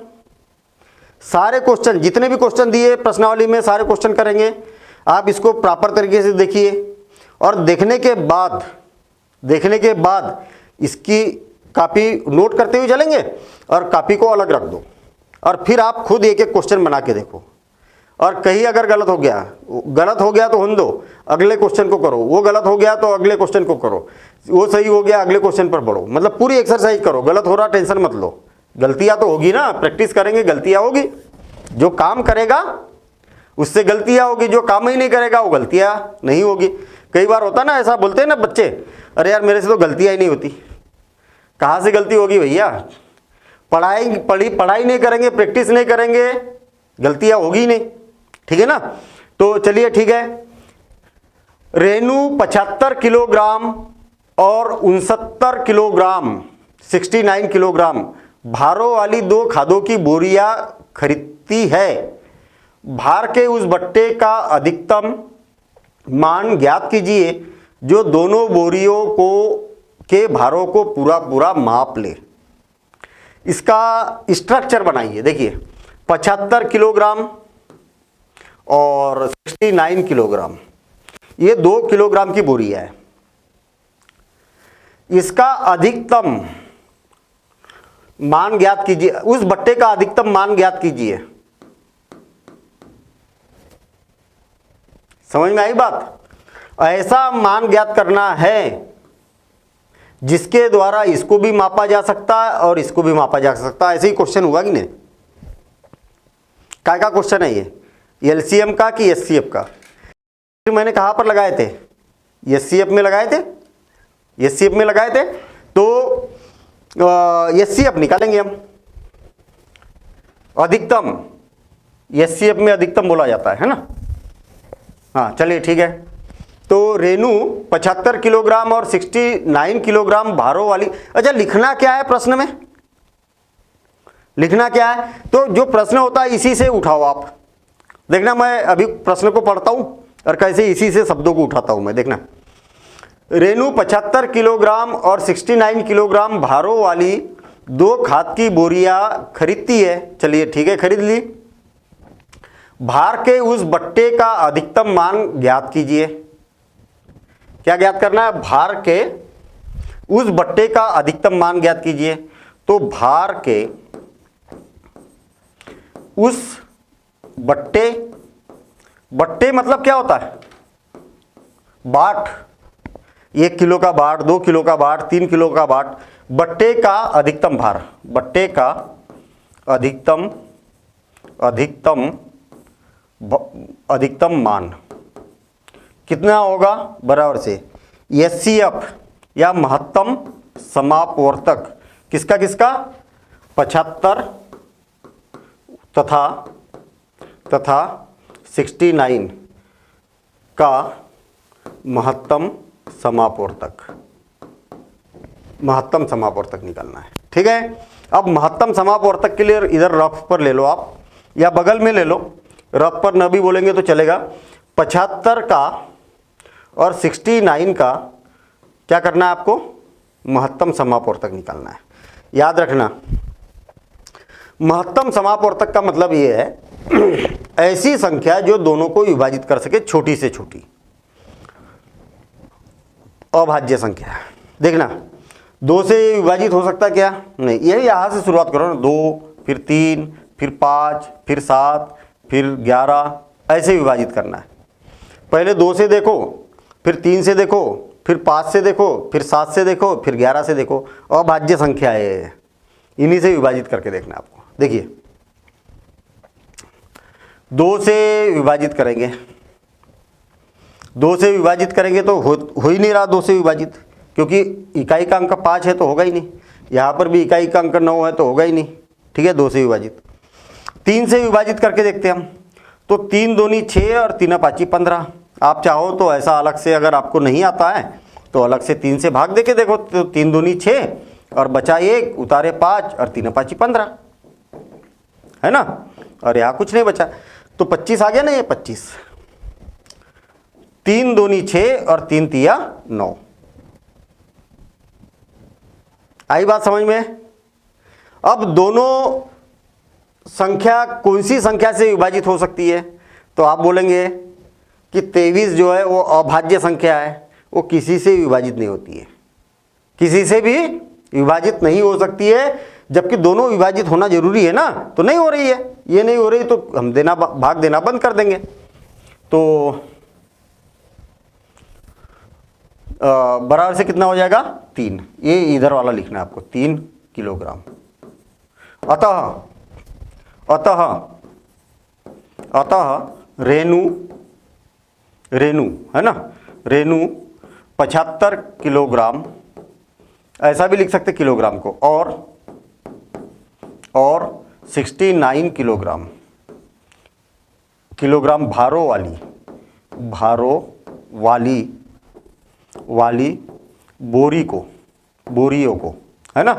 सारे क्वेश्चन, जितने भी क्वेश्चन दिए प्रश्नावली में, सारे क्वेश्चन करेंगे। आप इसको प्रॉपर तरीके से देखिए, और देखने के बाद इसकी कॉपी नोट करते हुए चलेंगे, और कॉपी को अलग रख दो, और फिर आप खुद एक एक क्वेश्चन बना के देखो। और कहीं अगर गलत हो गया तो होने दो, अगले क्वेश्चन को करो। वो गलत हो गया तो अगले क्वेश्चन को करो। वो सही हो गया, अगले क्वेश्चन पर बढ़ो। मतलब पूरी एक्सरसाइज करो। गलत हो रहा टेंशन मत लो, गलतियां तो होगी ना, प्रैक्टिस करेंगे गलतियां होगी। जो काम करेगा उससे गलतियां होगी, जो काम ही नहीं करेगा वो गलतियां नहीं होगी। कई बार होता ना, ऐसा बोलते हैं ना बच्चे, अरे यार मेरे से तो गलतियां ही नहीं होती। कहाँ से गलती होगी भैया? पढ़ाई नहीं करेंगे, प्रैक्टिस नहीं करेंगे, गलतियां होगी नहीं, ठीक है ना। तो चलिए ठीक है। रेणु 75 किलोग्राम और 69 किलोग्राम 69 किलोग्राम भारों वाली 2 खादों की बोरियां खरीदती है। भार के उस बट्टे का अधिकतम मान ज्ञात कीजिए जो दोनों बोरियों के भारों को पूरा माप ले। इसका स्ट्रक्चर बनाइए। देखिए 75 किलोग्राम और 69 किलोग्राम, ये 2 किलोग्राम की बोरियां है। इसका अधिकतम मान ज्ञात कीजिए, उस बट्टे का अधिकतम मान ज्ञात कीजिए। समझ में आई बात? ऐसा मान ज्ञात करना है जिसके द्वारा इसको भी मापा जा सकता है और इसको भी मापा जा सकता है। ऐसे ही क्वेश्चन हुआ कि नहीं? क्या क्वेश्चन है ये? एलसीएम का कि एचसीएफ का? मैंने कहां पर लगाए थे? एचसीएफ में लगाए थे। एचसीएफ में लगाए थे तो एचसीएफ निकालेंगे हम। अधिकतम एचसीएफ में अधिकतम बोला जाता है ना। हाँ चलिए ठीक है। तो रेणु 75 किलोग्राम और 69 किलोग्राम भारों वाली, अच्छा लिखना क्या है प्रश्न में? लिखना क्या है, तो जो प्रश्न होता है इसी से उठाओ आप। देखना मैं अभी प्रश्न को पढ़ता हूं और कैसे इसी से शब्दों को उठाता हूं मैं। देखना, रेणु 75 किलोग्राम और 69 किलोग्राम भारों वाली 2 खाद की बोरियां खरीदती है। चलिए ठीक है, खरीद ली। भार के उस बट्टे का अधिकतम मान ज्ञात कीजिए। क्या ज्ञात करना है? भार के उस बट्टे का अधिकतम मान ज्ञात कीजिए। तो भार के उस बट्टे, बट्टे मतलब क्या होता है? बाट। 1 किलो का बाट, 2 किलो का बाट, 3 किलो का बाट। बट्टे का अधिकतम भार, बट्टे का अधिकतम मान कितना होगा? बराबर से एचसीएफ या महत्तम समापवर्तक किसका किसका? 75 तथा 69 का महत्तम समापवर्तक, महत्तम समापवर्तक निकालना है। ठीक है, अब महत्तम समापवर्तक के लिए इधर रफ पर ले लो आप या बगल में ले लो, रफ पर न भी बोलेंगे तो चलेगा। 75 का और 69 का क्या करना है आपको? महत्तम समापवर्तक निकालना है। याद रखना, महत्तम समापवर्तक का मतलब ये है ऐसी संख्या जो दोनों को विभाजित कर सके, छोटी से छोटी अभाज्य संख्या। देखना, 2 से विभाजित हो सकता क्या? नहीं, यही यहाँ से शुरुआत करो ना। 2, फिर 3, फिर 5, फिर 7, फिर 11, ऐसे विभाजित करना है। पहले 2 से देखो, फिर 3 से देखो, फिर 5 से देखो, फिर 7 से देखो, फिर 11 से देखो। अभाज्य संख्या है, इन्हीं से विभाजित करके देखना आपको। देखिए, 2 से विभाजित करेंगे, 2 से विभाजित करेंगे तो हो ही नहीं रहा 2 से विभाजित, क्योंकि इकाई का अंक 5 है तो होगा ही नहीं। यहाँ पर भी इकाई का अंक 9 है तो होगा ही नहीं। ठीक है, 2 से विभाजित। 3 से विभाजित करके देखते हैं हम, तो 3 दूनी 6 और 3 पाँची 15। आप चाहो तो ऐसा अलग से, अगर आपको नहीं आता है तो अलग से 3 से भाग दे के देखो, तो 3 दूनी 6 और बचा 1, उतारे 5 और 3 पाँची 15, है ना। और यहाँ कुछ नहीं बचा, तो 25 आ गया ना, ये 25। 3 दूनी 6 और 3 तिया 9। आई बात समझ में? अब दोनों संख्या कौन सी संख्या से विभाजित हो सकती है? तो आप बोलेंगे कि 23 जो है वो अभाज्य संख्या है, वो किसी से विभाजित नहीं होती है, किसी से भी विभाजित नहीं हो सकती है। जबकि दोनों विभाजित होना जरूरी है ना, तो नहीं हो रही है, ये नहीं हो रही तो हम भाग देना बंद कर देंगे। तो बराबर से कितना हो जाएगा? 3। ये इधर वाला लिखना है आपको, 3 किलोग्राम। अतः रेणु है ना, रेणु 75 किलोग्राम, ऐसा भी लिख सकते किलोग्राम को, और 69 किलोग्राम भारों वाली बोरियों को है ना,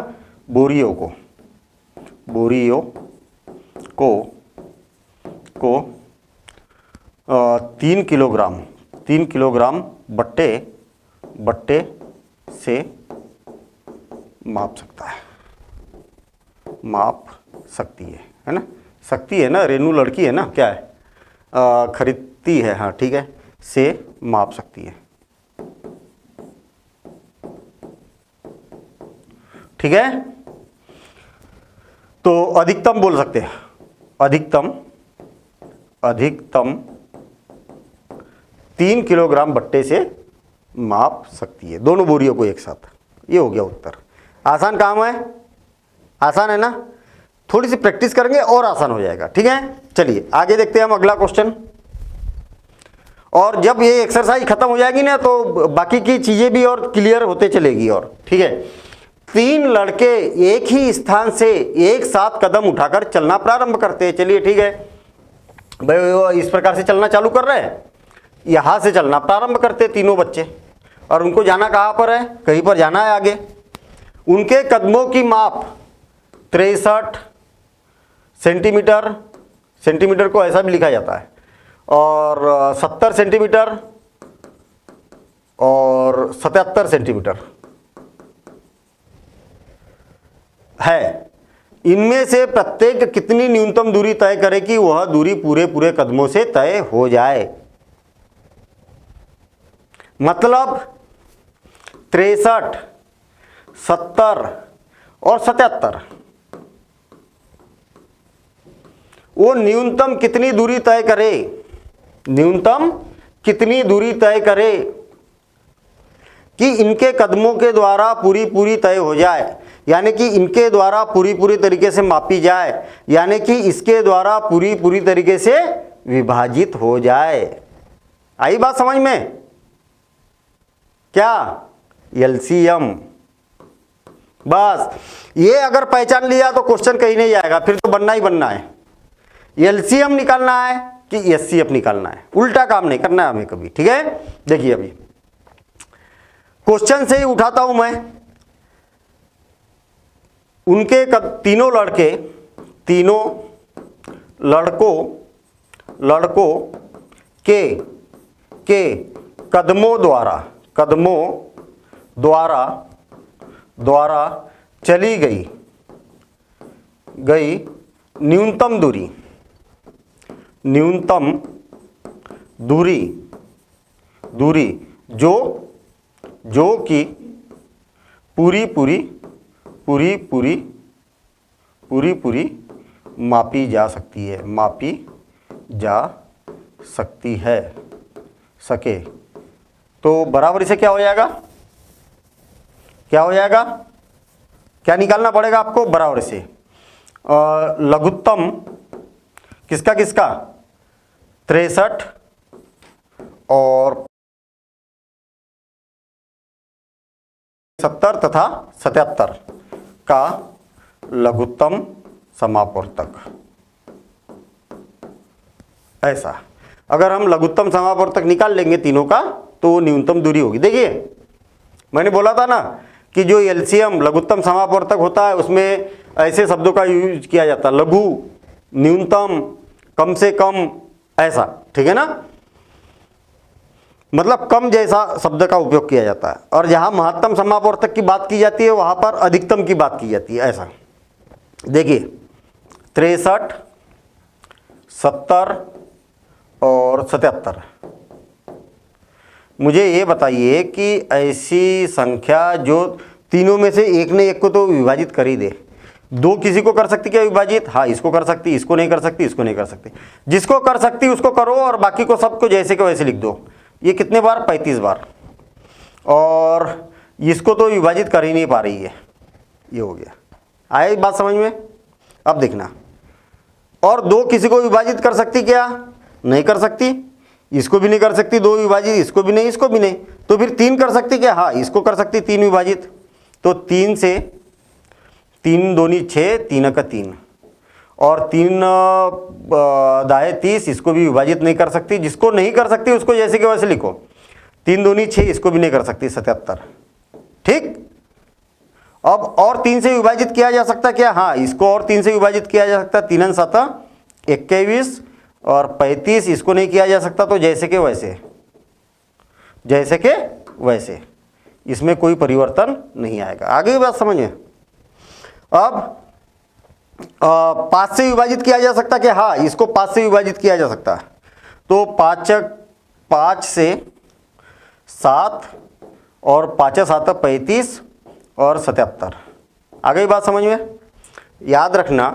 बोरियों को 3 किलोग्राम बट्टे से माप सकती है ना। सकती है ना, रेणु लड़की है ना, क्या है, खरीदती है, हाँ ठीक है, से माप सकती है। ठीक है, तो अधिकतम बोल सकते हैं, अधिकतम 3 किलोग्राम बट्टे से माप सकती है, दोनों बोरियों को एक साथ। ये हो गया उत्तर। आसान काम है, आसान है ना। थोड़ी सी प्रैक्टिस करेंगे और आसान हो जाएगा। ठीक है, चलिए आगे देखते हैं हम अगला क्वेश्चन। और जब ये एक्सरसाइज खत्म हो जाएगी ना, तो बाकी की चीजें भी और क्लियर होते चलेगी। और ठीक है, 3 लड़के एक ही स्थान से एक साथ कदम उठाकर चलना प्रारंभ करते हैं। चलिए ठीक है भाई, वो इस प्रकार से चलना चालू कर रहे हैं, यहां से चलना प्रारंभ करते तीनों बच्चे, और उनको जाना कहां पर है? कहीं पर जाना है आगे। उनके कदमों की माप 63, सेंटीमीटर, सेंटीमीटर को ऐसा भी लिखा जाता है, और 70 सेंटीमीटर और 77 सेंटीमीटर है। इनमें से प्रत्येक कितनी न्यूनतम दूरी तय करे कि वह दूरी पूरे पूरे कदमों से तय हो जाए। मतलब 63, 70 और 77 वो न्यूनतम कितनी दूरी तय करे, न्यूनतम कितनी दूरी तय करे कि इनके कदमों के द्वारा पूरी पूरी तय हो जाए, यानी कि इनके द्वारा पूरी पूरी तरीके से मापी जाए, यानी कि इसके द्वारा पूरी पूरी तरीके से विभाजित हो जाए। आई बात समझ में? क्या? एलसीएम। बस ये अगर पहचान लिया तो क्वेश्चन कहीं नहीं जाएगा, फिर तो बनना ही बनना है। एलसीएम निकालना है कि एचसीएफ निकालना है, उल्टा काम नहीं करना है हमें कभी। ठीक है, देखिए अभी क्वेश्चन से ही उठाता हूं मैं। उनके तीनों लड़कों के कदमों द्वारा चली गई न्यूनतम दूरी जो कि पूरी पूरी मापी जा सकती है, सके। तो बराबरी से क्या हो जाएगा? क्या निकालना पड़ेगा आपको? बराबरी से लघुत्तम किसका 63 और 70 तथा 77 का लघुत्तम समापवर्तक। ऐसा अगर हम लघुत्तम समापवर्तक निकाल लेंगे तीनों का तो वो न्यूनतम दूरी होगी। देखिए मैंने बोला था ना कि जो एलसीएम लघुत्तम समापवर्तक होता है उसमें ऐसे शब्दों का यूज किया जाता है, लघु, न्यूनतम, कम से कम, ऐसा। ठीक है ना, मतलब कम जैसा शब्द का उपयोग किया जाता है। और जहां महत्तम समापवर्तक की बात की जाती है वहां पर अधिकतम की बात की जाती है, ऐसा। देखिए 63, 70 और 77। मुझे ये बताइए कि ऐसी संख्या जो तीनों में से एक ने एक को तो विभाजित कर ही दे, दो किसी को कर सकती क्या विभाजित? हाँ, इसको कर सकती, इसको नहीं कर सकती, इसको नहीं कर सकती। जिसको कर सकती उसको करो और बाकी को सबको जैसे को वैसे लिख दो। ये कितने बार? 35 बार। और इसको तो विभाजित कर ही नहीं पा रही है, ये हो गया। आए बात समझ में? अब देखना, और दो किसी को विभाजित कर सकती क्या? नहीं कर सकती, इसको भी नहीं कर सकती दो विभाजित, इसको भी नहीं, इसको भी नहीं। तो फिर 3 कर सकती क्या? हाँ, इसको कर सकती 3 विभाजित। तो 3 से 3 दूनी 6, 3 का 3 और 3 दाएं 30, इसको भी विभाजित नहीं कर सकती। जिसको नहीं कर सकती उसको जैसे कि वैसे लिखो। 3 दूनी 6, इसको भी नहीं कर सकती, 77। ठीक, अब और 3 से विभाजित किया जा सकता क्या? हाँ, इसको और 3 से विभाजित किया जा सकता। 3 7 21 और 35, इसको नहीं किया जा सकता। तो जैसे के वैसे, जैसे के वैसे, इसमें कोई परिवर्तन नहीं आएगा। आगे बात समझिए। अब 5 से विभाजित किया जा सकता क्या? हाँ, इसको 5 से विभाजित किया जा सकता है। तो 5 से 7 और 5 7 35 और 77। आ गई बात समझ में? याद रखना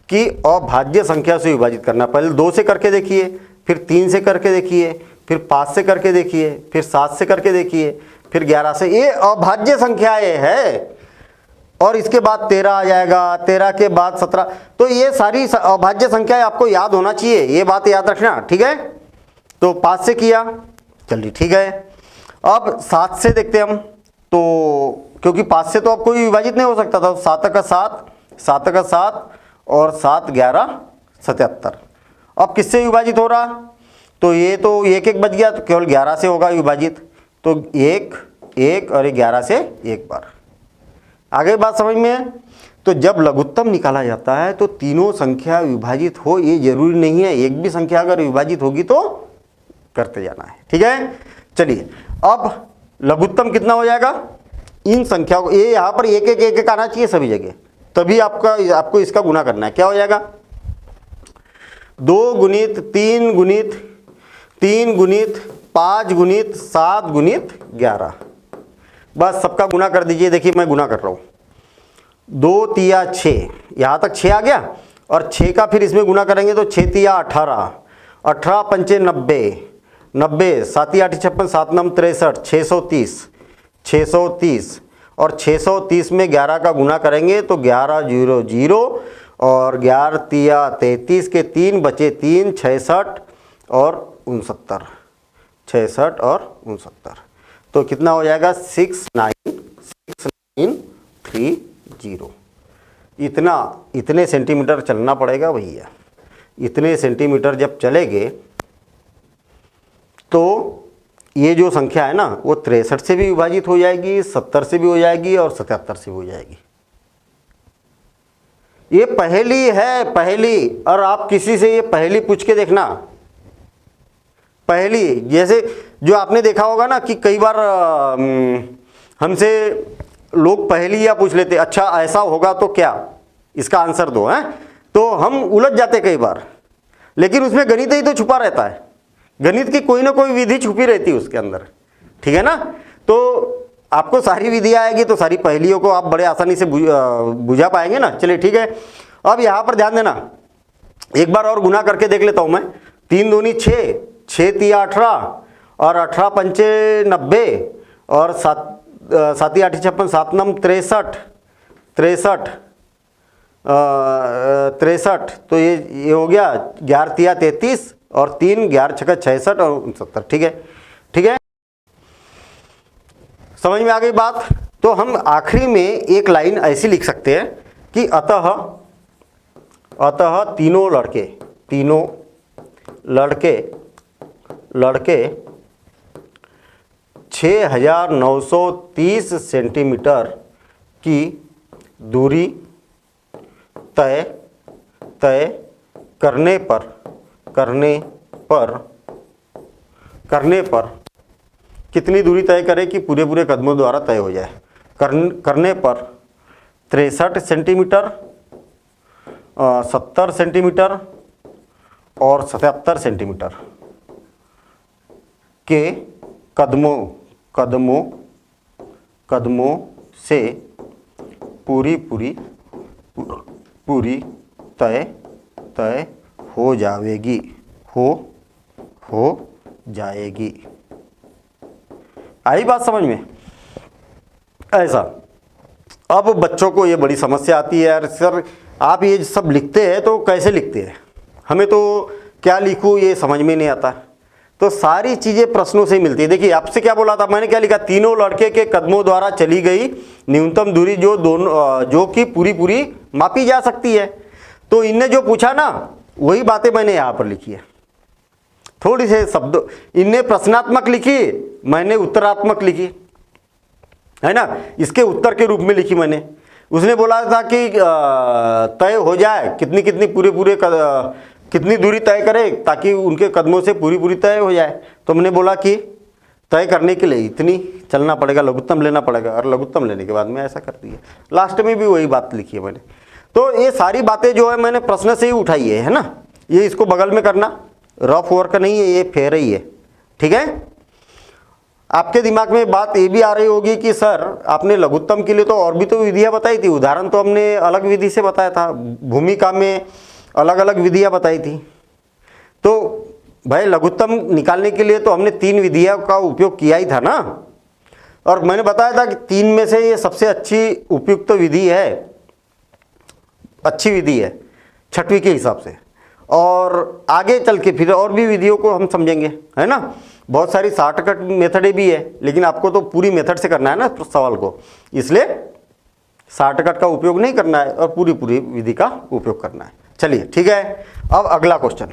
कि अभाज्य संख्या से विभाजित करना। पहले 2 से करके देखिए, फिर 3 से करके देखिए, फिर 5 से करके देखिए, फिर 7 से करके देखिए, फिर 11 से। ये अभाज्य संख्याएं है। और इसके बाद 13 आ जाएगा, 13 के बाद 17। तो ये सारी अभाज्य संख्याएं आपको याद होना चाहिए, ये बात याद रखना। ठीक है, तो 5 से किया, चलिए ठीक है। अब 7 से देखते हम, तो क्योंकि 5 से तो अब कोई विभाजित नहीं हो सकता था। 7 का 7, 7 का 7 और 7 11 77। अब किससे विभाजित हो रहा? तो ये तो 1 1 बच गया, तो केवल 11 से होगा विभाजित। तो 1 1 और 11 से एक बार। आगे बात समझ में है? तो जब लघुत्तम निकाला जाता है तो तीनों संख्या विभाजित हो ये जरूरी नहीं है, एक भी संख्या अगर विभाजित होगी तो करते जाना है। ठीक है, चलिए अब लघुत्तम कितना हो जाएगा, इन संख्याओं को, ये यहाँ पर एक एक एक एक आना चाहिए सभी जगह, तभी आपको इसका गुना करना है। क्या हो जाएगा, 2 गुणित 3 गुणित 3 गुणित 5 गुणित 7 गुणित 11, बस सबका गुना कर दीजिए। देखिए मैं गुना कर रहा हूँ, 2 तिया 6, यहाँ तक 6 आ गया, और 6 का फिर इसमें गुना करेंगे तो 6 तिया 18, 18 पंचे 90, 90 7 8 56, 7 9 63, 630, 630, और 630 में 11 का गुना करेंगे तो 11 0 0, और 11 तिया 33 के 3 बचे 3, 66 और 69, 66 और 69, तो कितना हो जाएगा 69330। इतने सेंटीमीटर चलना पड़ेगा भैया, इतने सेंटीमीटर जब चलेंगे तो ये जो संख्या है ना वो 63 से भी विभाजित हो जाएगी, 70 से भी हो जाएगी और 77 से भी हो जाएगी। ये पहेली है, पहेली, और आप किसी से ये पहेली पूछ के देखना। पहेली जैसे जो आपने देखा होगा ना कि कई बार हमसे लोग पहेली या पूछ लेते, अच्छा ऐसा होगा तो क्या, इसका आंसर दो, है तो हम उलझ जाते कई बार, लेकिन उसमें गणित ही तो छुपा रहता है, गणित की कोई ना कोई विधि छुपी रहती है उसके अंदर। ठीक है ना, तो आपको सारी विधियाँ आएगी तो सारी पहेलियों को आप बड़े आसानी से बुझा पाएंगे ना। चलिए ठीक है, अब यहाँ पर ध्यान देना, एक बार और गुना करके देख लेता हूँ मैं। 3 दूनी 6, 6 तिया 18, और 18 पंचे 90, और 7 8 56, 7 9 63, 63, तो ये हो गया 11 तिया 33, और 3 11 छक्का 66 और 69। ठीक है, ठीक है, समझ में आ गई बात। तो हम आखिरी में एक लाइन ऐसी लिख सकते हैं कि अतः तीनों लड़के 6930 सेंटीमीटर की दूरी तय करने पर कितनी दूरी तय करें कि पूरे कदमों द्वारा तय हो जाए, करने पर 63 सेंटीमीटर, 70 सेंटीमीटर और 77 सेंटीमीटर के कदमों से पूरी तय हो जाएगी, हो जाएगी। आई बात समझ में? ऐसा। अब बच्चों को ये बड़ी समस्या आती है, यार सर आप ये सब लिखते हैं तो कैसे लिखते हैं, हमें तो क्या लिखूं ये समझ में नहीं आता। तो सारी चीज़ें प्रश्नों से ही मिलती है। देखिए आपसे क्या बोला था मैंने, क्या लिखा, तीनों लड़के के कदमों द्वारा चली गई न्यूनतम दूरी जो कि पूरी मापी जा सकती है। तो इनने जो पूछा ना वही बातें मैंने यहाँ पर लिखी है, थोड़ी से शब्द इनने प्रश्नात्मक लिखी, मैंने उत्तरात्मक लिखी, है ना, इसके उत्तर के रूप में लिखी मैंने। उसने बोला था कि तय हो जाए कितनी कितनी दूरी तय करे ताकि उनके कदमों से पूरी तय हो जाए। तो मैंने बोला कि तय करने के लिए इतनी चलना पड़ेगा, लघुत्तम लेना पड़ेगा, और लघुत्तम लेने के बाद में ऐसा कर दिया। लास्ट में भी वही बात लिखी है मैंने। तो ये सारी बातें जो है मैंने प्रश्न से ही उठाई है ना, ये इसको बगल में करना, रफ वर्क नहीं है, ये फेर ही है। ठीक है, आपके दिमाग में बात ये भी आ रही होगी कि सर आपने लघुत्तम के लिए तो और भी तो विधियां बताई थी, उदाहरण तो हमने अलग विधि से बताया था, भूमिका में अलग अलग विधियां बताई थी। तो भाई लघुत्तम निकालने के लिए तो हमने 3 विधियों का उपयोग किया ही था ना, और मैंने बताया था कि 3 में से ये सबसे अच्छी उपयुक्त विधि है, अच्छी विधि है 6वीं के हिसाब से। और आगे चल के फिर और भी विधियों को हम समझेंगे, है ना। बहुत सारी शॉर्टकट मेथडें भी है, लेकिन आपको तो पूरी मेथड से करना है ना सवाल को, इसलिए शॉर्टकट का उपयोग नहीं करना है और पूरी विधि का उपयोग करना है। चलिए ठीक है, अब अगला क्वेश्चन,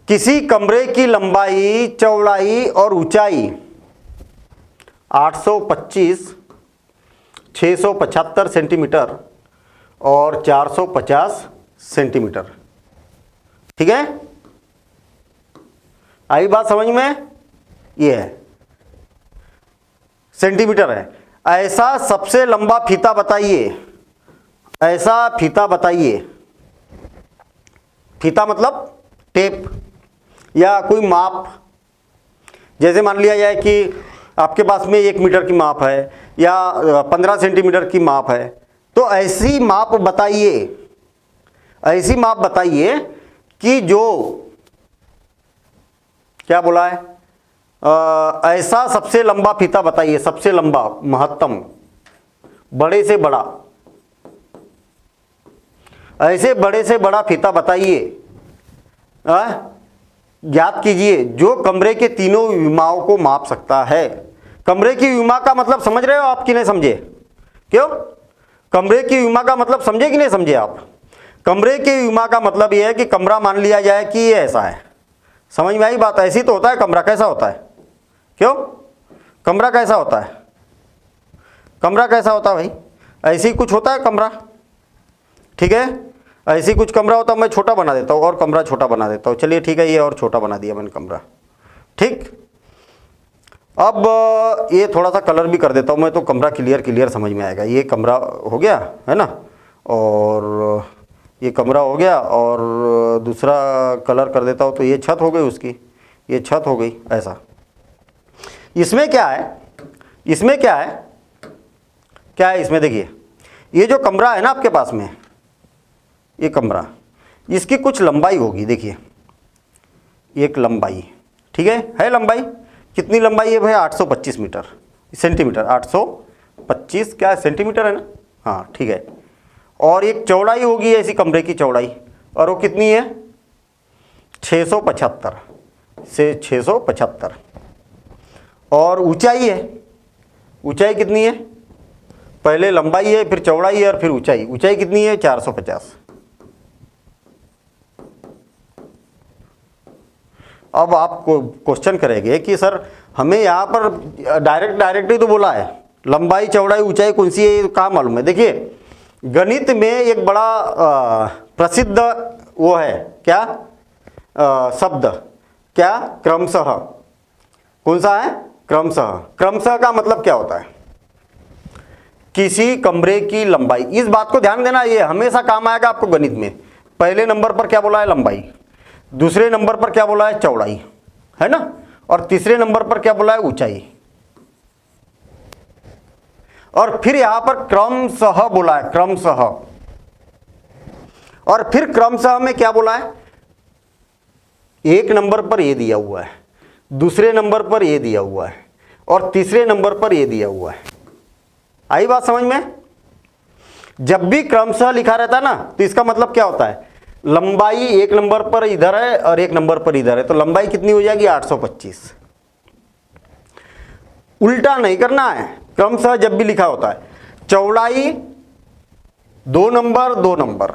किसी कमरे की लंबाई, चौड़ाई और ऊंचाई 825, 675 सेंटीमीटर और 450 सेंटीमीटर। ठीक है, आई बात समझ में? ये है सेंटीमीटर है। ऐसा सबसे लंबा फीता बताइए, ऐसा फीता बताइए। फीता मतलब टेप या कोई माप। जैसे मान लिया जाए कि आपके पास में 1 मीटर की माप है या 15 सेंटीमीटर की माप है, तो ऐसी माप बताइए, ऐसी माप बताइए कि जो क्या बोला है, ऐसा सबसे लंबा फीता बताइए, सबसे लंबा, महत्तम, बड़े से बड़ा, ऐसे बड़े से बड़ा फीता बताइए। ज्ञात कीजिए जो कमरे के तीनों विमाओं को माप सकता है। कमरे की विमा का मतलब समझ रहे हो आप कि नहीं समझे? क्यों? कमरे की विमा का मतलब समझे कि नहीं समझे आप? कमरे की विमा का मतलब यह है कि कमरा मान लिया जाए कि ये ऐसा है। समझ में आई बात? ऐसी तो होता है कमरा। कैसा होता है? क्यों? कमरा कैसा होता है? कमरा कैसा होता है भाई? ऐसी कुछ होता है कमरा। ठीक है, ऐसी कुछ कमरा होता है। मैं छोटा बना देता हूँ और कमरा छोटा बना देता हूँ। चलिए ठीक है, ये और छोटा बना दिया मैंने कमरा। ठीक, अब ये थोड़ा सा कलर भी कर देता हूँ मैं, तो कमरा क्लियर समझ में आएगा। ये कमरा हो गया है ना, और ये कमरा हो गया, और दूसरा कलर कर देता हूँ तो ये छत हो गई उसकी, ये छत हो गई। ऐसा इसमें क्या है, इसमें क्या है, क्या है इसमें? देखिए ये जो कमरा है ना आपके पास में, ये कमरा, इसकी कुछ लंबाई होगी। देखिए एक लंबाई, ठीक है लंबाई। कितनी लंबाई है भाई? 825 मीटर सेंटीमीटर, 825 क्या सेंटीमीटर है ना? हाँ ठीक है। और एक चौड़ाई होगी ऐसी कमरे की चौड़ाई, और वो कितनी है? 675 से 675। और ऊंचाई है, ऊंचाई कितनी है? पहले लंबाई है, फिर चौड़ाई है, और फिर ऊंचाई। ऊंचाई कितनी है? 450। अब आप क्वेश्चन करेंगे कि सर हमें यहाँ पर डायरेक्ट ही तो बोला है, लंबाई चौड़ाई ऊंचाई कौन सी है, कहाँ मालूम है? देखिए गणित में एक बड़ा प्रसिद्ध वो है क्या शब्द, क्या? क्रमशः। कौन सा है? क्रमशः। क्रमशः का मतलब क्या होता है? किसी कमरे की लंबाई। इस बात को ध्यान देना, ये हमेशा काम आएगा आपको गणित में। पहले नंबर पर क्या बोला है? लंबाई। दूसरे नंबर पर क्या बोला है? चौड़ाई, है ना? और तीसरे नंबर पर क्या बोला है? ऊंचाई। और फिर यहां पर क्रमशः बोला है, क्रमशः। और फिर क्रमशः में क्या बोला है? एक नंबर पर ये दिया हुआ है, दूसरे नंबर पर ये दिया हुआ है, और तीसरे नंबर पर ये दिया हुआ है। आई बात समझ में? जब भी क्रमशः लिखा रहता है ना, तो इसका मतलब क्या होता है? लंबाई एक नंबर पर इधर है और एक नंबर पर इधर है, तो लंबाई कितनी हो जाएगी? 825। उल्टा नहीं करना है। क्रमशः जब भी लिखा होता है, चौड़ाई 2 नंबर 2 नंबर,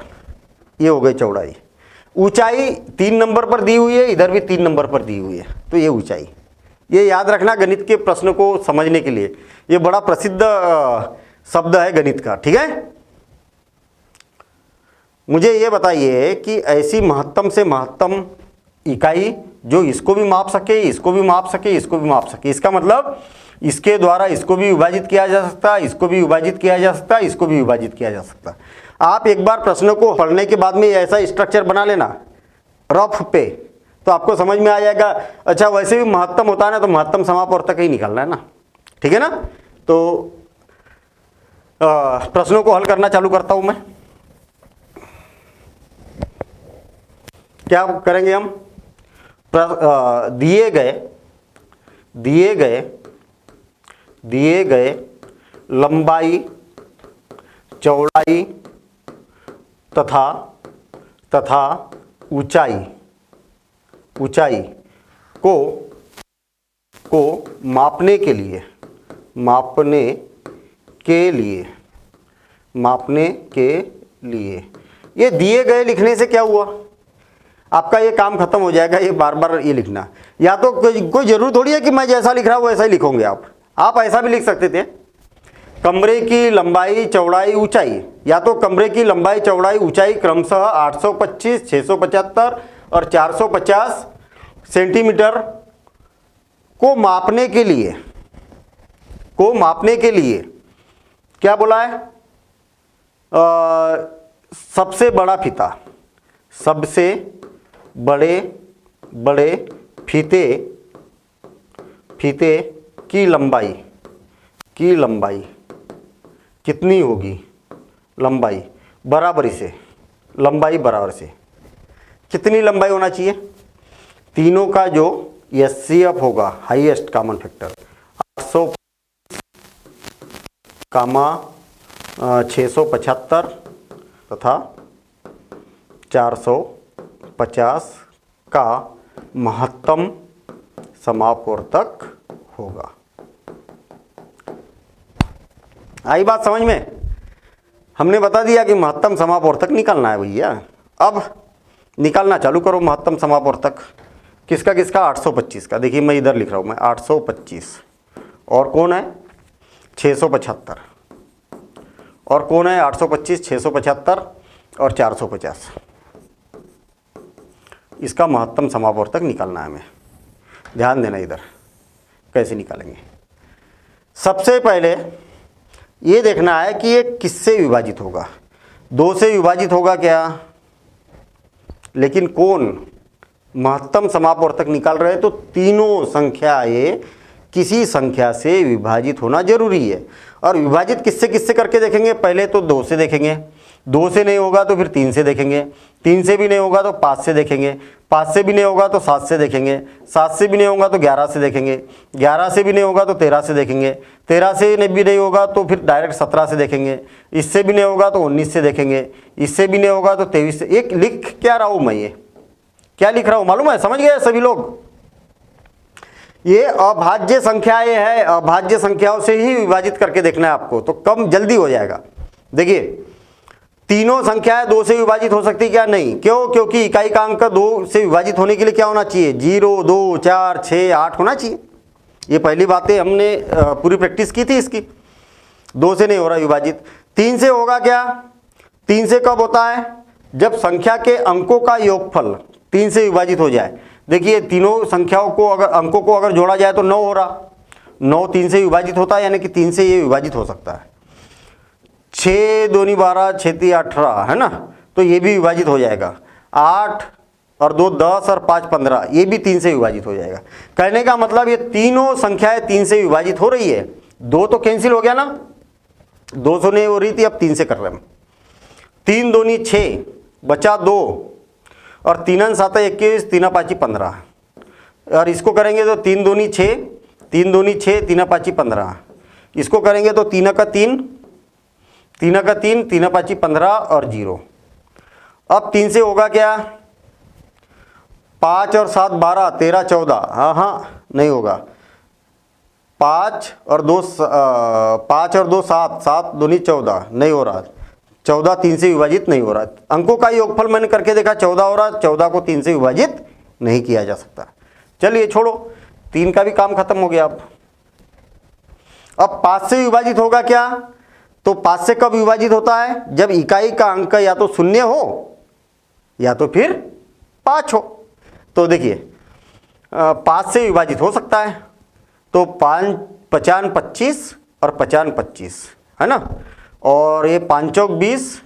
ये हो गई चौड़ाई। ऊंचाई 3 नंबर पर दी हुई है, इधर भी 3 नंबर पर दी हुई है, तो ये ऊंचाई। ये याद रखना गणित के प्रश्न को समझने के लिए, ये बड़ा प्रसिद्ध शब्द है गणित का। ठीक है, मुझे ये बताइए कि ऐसी महत्तम से महत्तम इकाई जो इसको भी माप सके, इसको भी माप सके, इसको भी माप सके। इसका मतलब इसके द्वारा इसको भी विभाजित किया जा सकता है, इसको भी विभाजित किया जा सकता है, इसको भी विभाजित किया जा सकता है। आप एक बार प्रश्नों को पढ़ने के बाद में ऐसा स्ट्रक्चर बना लेना रफ पे, तो आपको समझ में आ जाएगा। अच्छा वैसे भी महत्तम होता है ना, तो महत्तम समापवर्तक ही निकालना है ना। ठीक है ना? तो प्रश्नों को हल करना चालू करता हूं मैं। क्या करेंगे हम? दिए गए लंबाई चौड़ाई तथा ऊंचाई को मापने के लिए ये दिए गए लिखने से क्या हुआ? आपका ये काम खत्म हो जाएगा। ये बार बार ये लिखना, या तो कोई जरूर थोड़ी है कि मैं जैसा लिख रहा हूँ वैसा ही लिखोगे आप ऐसा भी लिख सकते थे। कमरे की लंबाई चौड़ाई ऊंचाई, या तो कमरे की लंबाई चौड़ाई ऊंचाई क्रमशः 825, 675 और 450 सेंटीमीटर को मापने के लिए क्या बोला है? सबसे बड़ा फीता, सबसे बड़े फीते की लंबाई कितनी होगी? लंबाई बराबर से कितनी लंबाई होना चाहिए? तीनों का जो एचसीएफ होगा, हाईएस्ट कॉमन फैक्टर, 800 कामा 675 तथा 450 का महत्तम समापवर्तक होगा। आई बात समझ में? हमने बता दिया कि महत्तम समापवर्तक निकालना है भैया। अब निकालना चालू करो महत्तम समापवर्तक। किसका 825 का। देखिए मैं इधर लिख रहा हूँ, मैं 825, और कौन है 675, और कौन है 825, 675 और 450। इसका महत्तम समापवर्तक निकालना है हमें। ध्यान देना इधर कैसे निकालेंगे। सबसे पहले ये देखना है कि ये किससे विभाजित होगा। 2 से विभाजित होगा क्या? लेकिन कौन? महत्तम समापवर्तक निकाल रहे हैं तो तीनों संख्या ये किसी संख्या से विभाजित होना जरूरी है। और विभाजित किससे किससे करके देखेंगे? पहले तो 2 से देखेंगे, 2 से नहीं होगा तो फिर 3 से देखेंगे, 3 से भी नहीं होगा तो 5 से देखेंगे, 5 से भी नहीं होगा तो 7 से देखेंगे, 7 से भी नहीं होगा तो 11 से देखेंगे, 11 से भी नहीं होगा तो 13 से देखेंगे, 13 से भी नहीं होगा तो फिर डायरेक्ट 17 से देखेंगे, इससे भी नहीं होगा तो 19 से देखेंगे, इससे भी नहीं होगा तो 23 से। एक लिख क्या रहा हूँ मैं? ये क्या लिख रहा हूँ मालूम है? समझ गए सभी लोग? ये अभाज्य संख्या ये है, अभाज्य संख्याओं से ही विभाजित करके देखना है आपको, तो कम जल्दी हो जाएगा। देखिए तीनों संख्याएं 2 से विभाजित हो सकती क्या? नहीं। क्यों? क्योंकि इकाई का अंक 2 से विभाजित होने के लिए क्या होना चाहिए? 0, 2, 4, 6, 8 होना चाहिए। ये पहली बातें हमने पूरी प्रैक्टिस की थी इसकी। 2 से नहीं हो रहा विभाजित। 3 से होगा क्या? 3 से कब होता है? जब संख्या के अंकों का योगफल 3 से विभाजित हो जाए। देखिए तीनों संख्याओं को अगर अंकों को अगर जोड़ा जाए तो 9 हो रहा, 9 3 से विभाजित होता है, यानी कि 3 से ये विभाजित हो सकता है। 6 दूनी 12, 6 3 18 है ना, तो ये भी विभाजित हो जाएगा। 8 और 2 10 और 5 15, ये भी 3 से विभाजित हो जाएगा। कहने का मतलब ये तीनों संख्याएं 3 से विभाजित हो रही है। 2 तो कैंसिल हो गया ना, 2 से नहीं हो रही थी, अब 3 से कर रहे हैं। 3 दूनी 6, बचा 2, और 3 7 21, 3 5 15, और इसको करेंगे तो 3 दूनी 6, 3 दूनी 6, 3 5 15, इसको करेंगे तो 3 का 3, 3 का 3, 3 5 15 और 0। अब 3 से होगा क्या? 5 और 7 12, 13 14, हाँ नहीं होगा। 5 और 2 7, 7 दूनी 14, नहीं हो रहा। 14 3 से विभाजित नहीं हो रहा। अंकों का योगफल मैंने करके देखा 14 हो रहा, 14 को 3 से विभाजित नहीं किया जा सकता। चलिए छोड़ो, 3 का भी काम खत्म हो गया। अब 5 से विभाजित होगा क्या? तो 5 से कब विभाजित होता है? जब इकाई का अंक या तो 0 हो या तो फिर 5 हो। तो देखिए 5 से विभाजित हो सकता है, तो 5 55 25 और 55 25 है ना, और ये 5 चौक 20,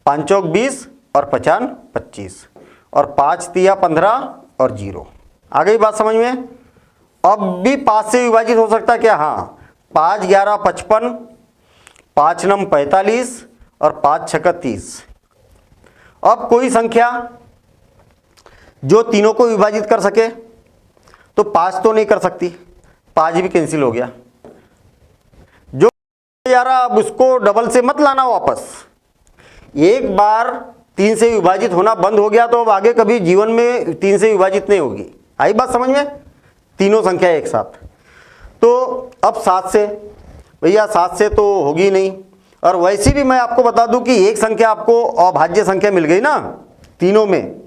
5 चौक 20 और 55 25, और 5 तिया 15 और 0। आ गई बात समझ में? अब भी 5 से विभाजित हो सकता है क्या? हाँ, 5 11 55, 5 9 45 और 5 6 30। अब कोई संख्या जो तीनों को विभाजित कर सके, तो 5 तो नहीं कर सकती, 5 भी कैंसिल हो गया। जो यारा अब उसको डबल से मत लाना वापस। एक बार 3 से विभाजित होना बंद हो गया तो अब आगे कभी जीवन में 3 से विभाजित नहीं होगी। आई बात समझ में? तीनों संख्या एक साथ। तो अब 7 से, भैया 7 से तो होगी नहीं। और वैसे भी मैं आपको बता दूं कि एक संख्या आपको अभाज्य संख्या मिल गई ना तीनों में,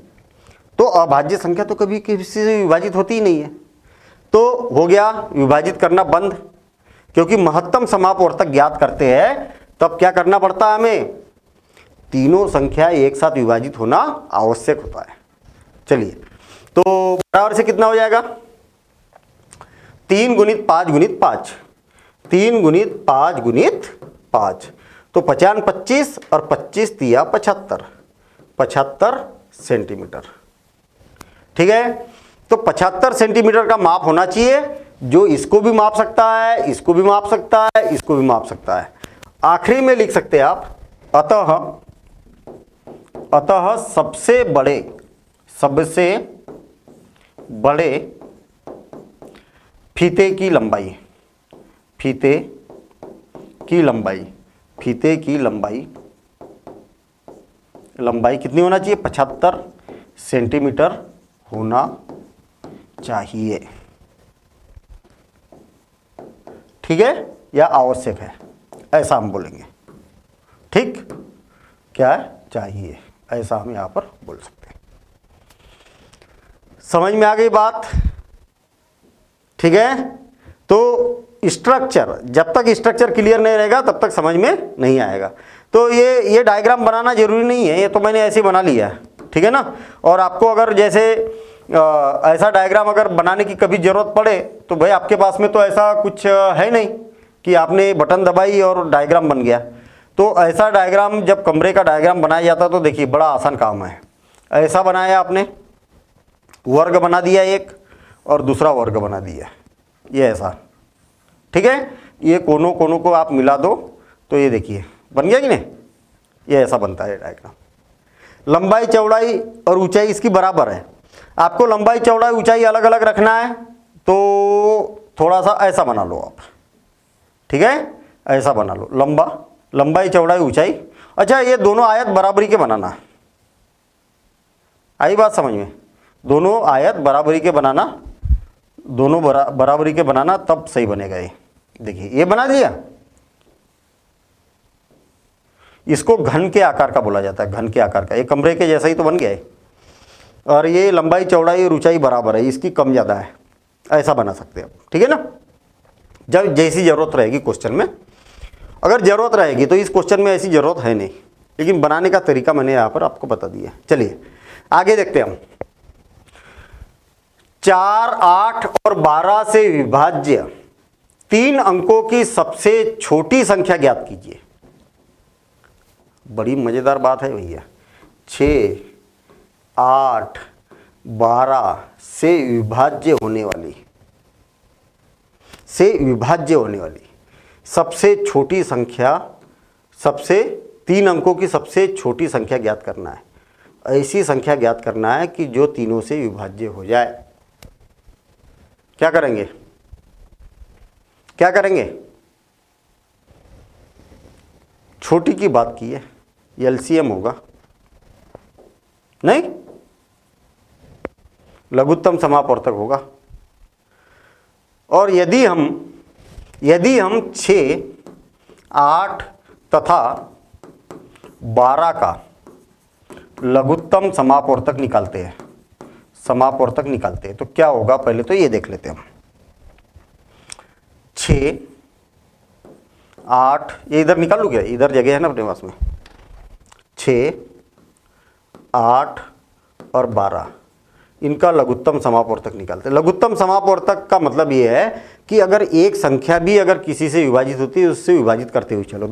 तो अभाज्य संख्या तो कभी किसी से विभाजित होती ही नहीं है। तो हो गया विभाजित करना बंद। क्योंकि महत्तम समापवर्तक ज्ञात करते हैं तब क्या करना पड़ता है हमें, तीनों संख्या एक साथ विभाजित होना आवश्यक होता है। चलिए, तो बराबर से कितना हो जाएगा, 3 गुणित 5 गुणित 5, 3 गुणित 5 गुणित 5, तो 50 25 और 25 तिया 75, 75 सेंटीमीटर। ठीक है, तो 75 सेंटीमीटर का माप होना चाहिए, जो इसको भी माप सकता है, इसको भी माप सकता है, इसको भी माप सकता है। आखिरी में लिख सकते हैं आप, अतः सबसे बड़े फीते की लंबाई, फीते की लंबाई कितनी होना चाहिए, 75 सेंटीमीटर होना चाहिए। ठीक है, या आवश्यक है, ऐसा हम बोलेंगे। ठीक, क्या है, चाहिए, ऐसा हम यहां पर बोल सकते हैं। समझ में आ गई बात। ठीक है, तो स्ट्रक्चर, जब तक स्ट्रक्चर क्लियर नहीं रहेगा तब तक समझ में नहीं आएगा। तो ये डायग्राम बनाना जरूरी नहीं है, ये तो मैंने ऐसे ही बना लिया है। ठीक है ना, और आपको अगर जैसे ऐसा डायग्राम अगर बनाने की कभी जरूरत पड़े तो भाई आपके पास में तो ऐसा कुछ है नहीं कि आपने बटन दबाई और डायग्राम बन गया। तो ऐसा डायग्राम, जब कमरे का डायग्राम बनाया जाता तो देखिए बड़ा आसान काम है। ऐसा बनाया आपने, वर्ग बना दिया एक और दूसरा वर्ग बना दिया, ये ऐसा। ठीक है, ये कोनों को आप मिला दो तो ये देखिए बन गया कि नहीं, ये ऐसा बनता है डायग्राम। लंबाई चौड़ाई और ऊंचाई इसकी बराबर है। आपको लंबाई चौड़ाई ऊंचाई अलग अलग रखना है तो थोड़ा सा ऐसा बना लो आप। ठीक है, ऐसा बना लो, लंबाई चौड़ाई ऊंचाई। अच्छा, ये दोनों आयत बराबरी के बनाना, आई बात समझ में, दोनों आयत बराबरी के बनाना, दोनों बराबरी के बनाना, तब सही बनेगा। ये देखिए, ये बना दिया, इसको घन के आकार का बोला जाता है, घन के आकार का। ये कमरे के जैसा ही तो बन गया है, और ये लंबाई चौड़ाई और ऊंचाई बराबर है, इसकी कम ज़्यादा है, ऐसा बना सकते हैं आप। ठीक है ना, जब जैसी ज़रूरत रहेगी क्वेश्चन में, अगर ज़रूरत रहेगी तो इस क्वेश्चन में ऐसी ज़रूरत है नहीं, लेकिन बनाने का तरीका मैंने यहाँ पर आपको बता दिया। चलिए आगे देखते हैं हम। 4, 8 और 12 से विभाज्य 3 अंकों की सबसे छोटी संख्या ज्ञात कीजिए। बड़ी मज़ेदार बात है भैया। 6, 8, 12 से विभाज्य होने वाली सबसे छोटी संख्या, सबसे 3 अंकों की सबसे छोटी संख्या ज्ञात करना है। ऐसी संख्या ज्ञात करना है कि जो तीनों से विभाज्य हो जाए। क्या करेंगे, छोटी की बात की है, एलसीएम होगा नहीं, लघुत्तम समापवर्तक होगा। और यदि हम 6, 8 तथा 12 का लघुत्तम समापवर्तक निकालते हैं, तो क्या होगा, पहले तो ये देख लेते हैं हम। 6, 8, ये इधर निकाल लूँ क्या, इधर जगह है ना अपने पास में। 6, 8 और 12, इनका लघुत्तम समापवर्तक निकालते हैं। लघुत्तम समापवर्तक का मतलब ये है कि अगर एक संख्या भी अगर किसी से विभाजित होती है, उससे विभाजित करते हुए चलो।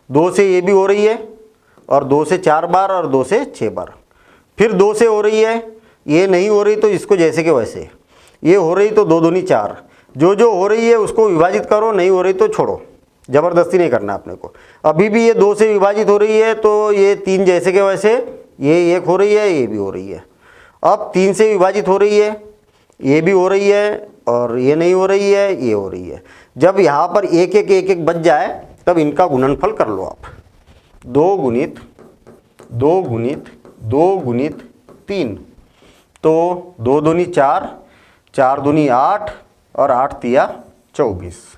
2 से ये भी हो रही है, और 2 से 4 बार, और 2 से 6 बार, फिर 2 से हो रही है, ये नहीं हो रही तो इसको जैसे कि वैसे, ये हो रही तो 2 दूनी 4, जो हो रही है उसको विभाजित करो, नहीं हो रही तो छोड़ो, ज़बरदस्ती नहीं करना अपने को। अभी भी ये 2 से विभाजित हो रही है तो ये 3 जैसे के वैसे, ये 1 हो रही है, ये भी हो रही है। अब 3 से विभाजित हो रही है, ये भी हो रही है, और ये नहीं हो रही है, ये हो रही है। जब यहाँ पर 1 1 1 1 बच जाए तब इनका गुणनफल कर लो आप। 2 गुणित 2 गुणित 2 गुणित 3, तो 2 दूनी 4, 4 दूनी 8, और 8 तिया 24।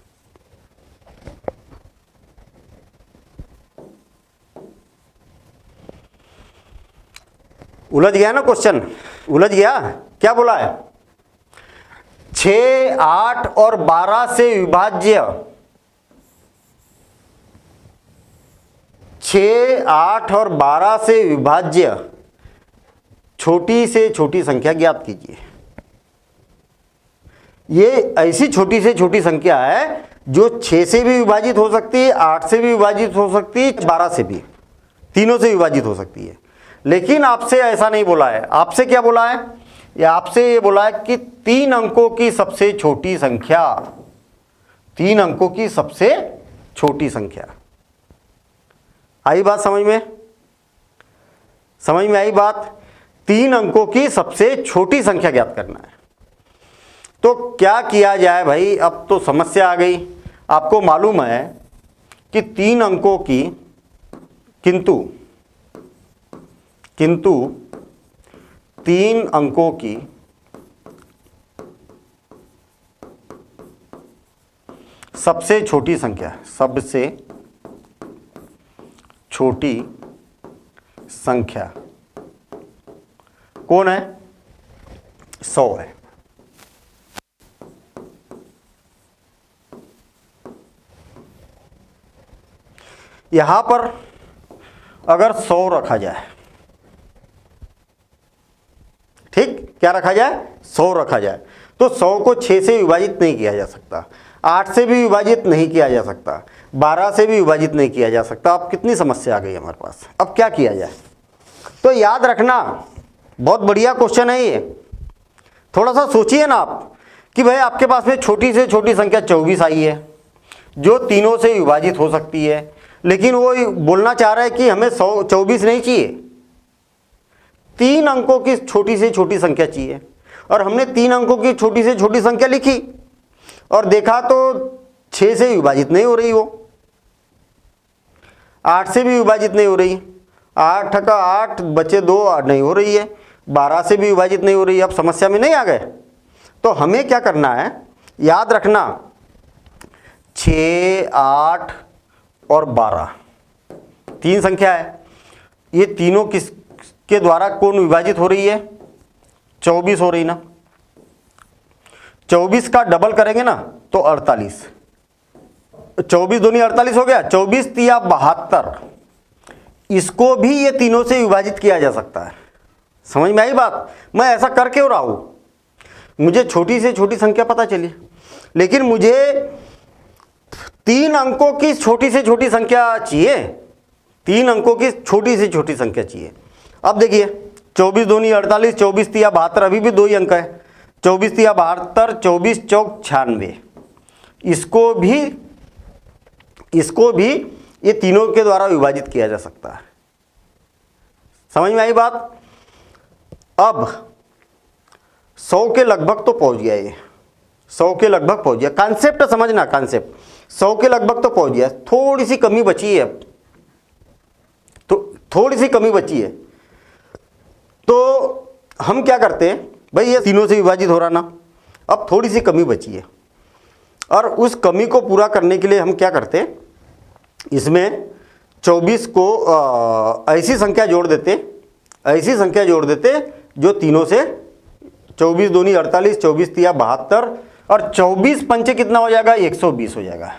उलझ गया ना क्वेश्चन, उलझ गया। क्या बोला है, 6, 8 और 12 से विभाज्य 6, 8 और 12 से विभाज्य छोटी से छोटी संख्या ज्ञात कीजिए। ये ऐसी छोटी से छोटी संख्या है जो 6 से भी विभाजित हो सकती है, 8 से भी विभाजित हो सकती है, 12 से भी, तीनों से विभाजित हो सकती है। लेकिन आपसे ऐसा नहीं बोला है। आपसे क्या बोला है? या आपसे ये बोला है कि 3 अंकों की सबसे छोटी संख्या, 3 अंकों की सबसे छोटी संख्या। आई बात समझ में? समझ में आई बात? 3 अंकों की सबसे छोटी संख्या ज्ञात करना है। तो क्या किया जाए भाई? अब तो समस्या आ गई। आपको मालूम है कि 3 अंकों की किंतु 3 अंकों की सबसे छोटी संख्या, सबसे छोटी संख्या कौन है? 100 है। यहां पर अगर 100 रखा जाए, ठीक, क्या रखा जाए? 100 रखा जाए, तो 100 को 6 से विभाजित नहीं किया जा सकता, 8 से भी विभाजित नहीं किया जा सकता, 12 से भी विभाजित नहीं किया जा सकता। अब कितनी समस्या आ गई हमारे पास। अब क्या किया जाए? तो याद रखना, बहुत बढ़िया क्वेश्चन है ये। थोड़ा सा सोचिए ना आप कि भाई आपके पास में छोटी से छोटी संख्या 24 आई है जो तीनों से विभाजित हो सकती है, लेकिन वो बोलना चाह रहा है कि हमें 24 नहीं चाहिए, 3 अंकों की छोटी से छोटी संख्या चाहिए। और हमने 3 अंकों की छोटी से छोटी संख्या लिखी और देखा तो 6 से विभाजित नहीं हो रही, वो 8 से भी विभाजित नहीं हो रही, 8 का 8 बचे 2 नहीं हो रही है, 12 से भी विभाजित नहीं हो रही है। अब समस्या में नहीं आ गए? तो हमें क्या करना है? याद रखना, 6, 8 और 12 3 संख्या है। ये तीनों किस के द्वारा कौन विभाजित हो रही है? 24 हो रही ना। 24 का डबल करेंगे ना तो 48, 24 दूनी 48 हो गया, 24 तिया 72। इसको भी ये तीनों से विभाजित किया जा सकता है। समझ में आई बात? मैं ऐसा कर क्यों रहा हूं? मुझे छोटी से छोटी संख्या पता चली, लेकिन मुझे 3 अंकों की छोटी से छोटी संख्या चाहिए, 3 अंकों की छोटी से छोटी संख्या चाहिए। अब देखिए, 24 दूनी 48, 24 तिया 72, अभी भी 2 ही अंक है, 24 तिया 72, 24 चौक 96। इसको भी ये तीनों के द्वारा विभाजित किया जा सकता है। समझ में आई बात? अब 100 के लगभग तो पहुंच गया, ये 100 के लगभग पहुंच गया। कॉन्सेप्ट समझना, कॉन्सेप्ट 100 के लगभग तो पहुंच गया, थोड़ी सी कमी बची है। अब तो थोड़ी सी कमी बची है, तो हम क्या करते हैं भाई, ये तीनों से विभाजित हो रहा ना, अब थोड़ी सी कमी बची है, और उस कमी को पूरा करने के लिए हम क्या करते हैं, इसमें 24 को ऐसी संख्या जोड़ देते जो तीनों से, 24 दूनी 48, 24 तिया 72 और 24 पंचे कितना हो जाएगा? 120 हो जाएगा।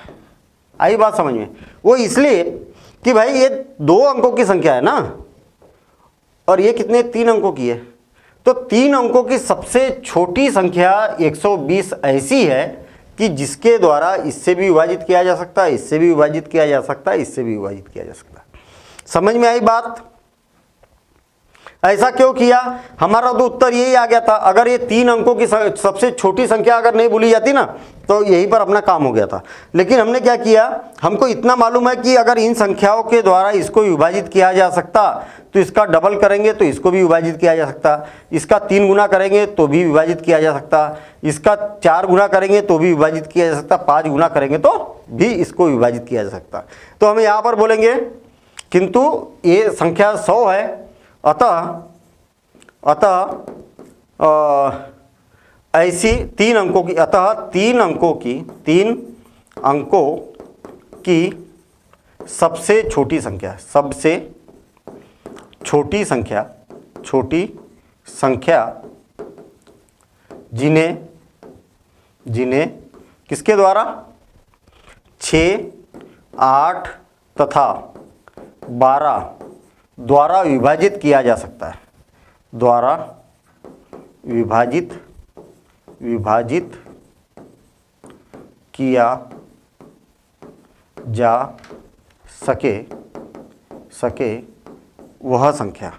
आई बात समझ में? वो इसलिए कि भाई ये 2 अंकों की संख्या है ना, और ये कितने? 3 अंकों की है। तो 3 अंकों की सबसे छोटी संख्या 120 ऐसी है कि जिसके द्वारा इससे भी विभाजित किया जा सकता है, इससे भी विभाजित किया जा सकता है, इससे भी विभाजित किया जा सकता है। समझ में आई बात? ऐसा क्यों किया? हमारा तो उत्तर यही आ गया था। अगर ये 3 अंकों की सबसे छोटी संख्या अगर नहीं भूली जाती ना, तो यहीं पर अपना काम हो गया था। लेकिन हमने क्या किया, हमको इतना मालूम है कि अगर इन संख्याओं के द्वारा इसको विभाजित किया जा सकता, तो इसका डबल करेंगे तो इसको भी विभाजित किया जा सकता, इसका 3 गुना करेंगे तो भी विभाजित किया जा सकता, इसका 4 गुना करेंगे तो भी विभाजित किया जा सकता, 5 गुना करेंगे तो भी इसको विभाजित किया जा सकता। तो हम यहाँ पर बोलेंगे किंतु ये संख्या 100 है, अतः ऐसी 3 अंकों की, अतः 3 अंकों की सबसे छोटी संख्या जिन्हें जिन्हें किसके द्वारा 6, 8 तथा 12 द्वारा विभाजित किया जा सकता है, द्वारा विभाजित किया जा सके वह संख्या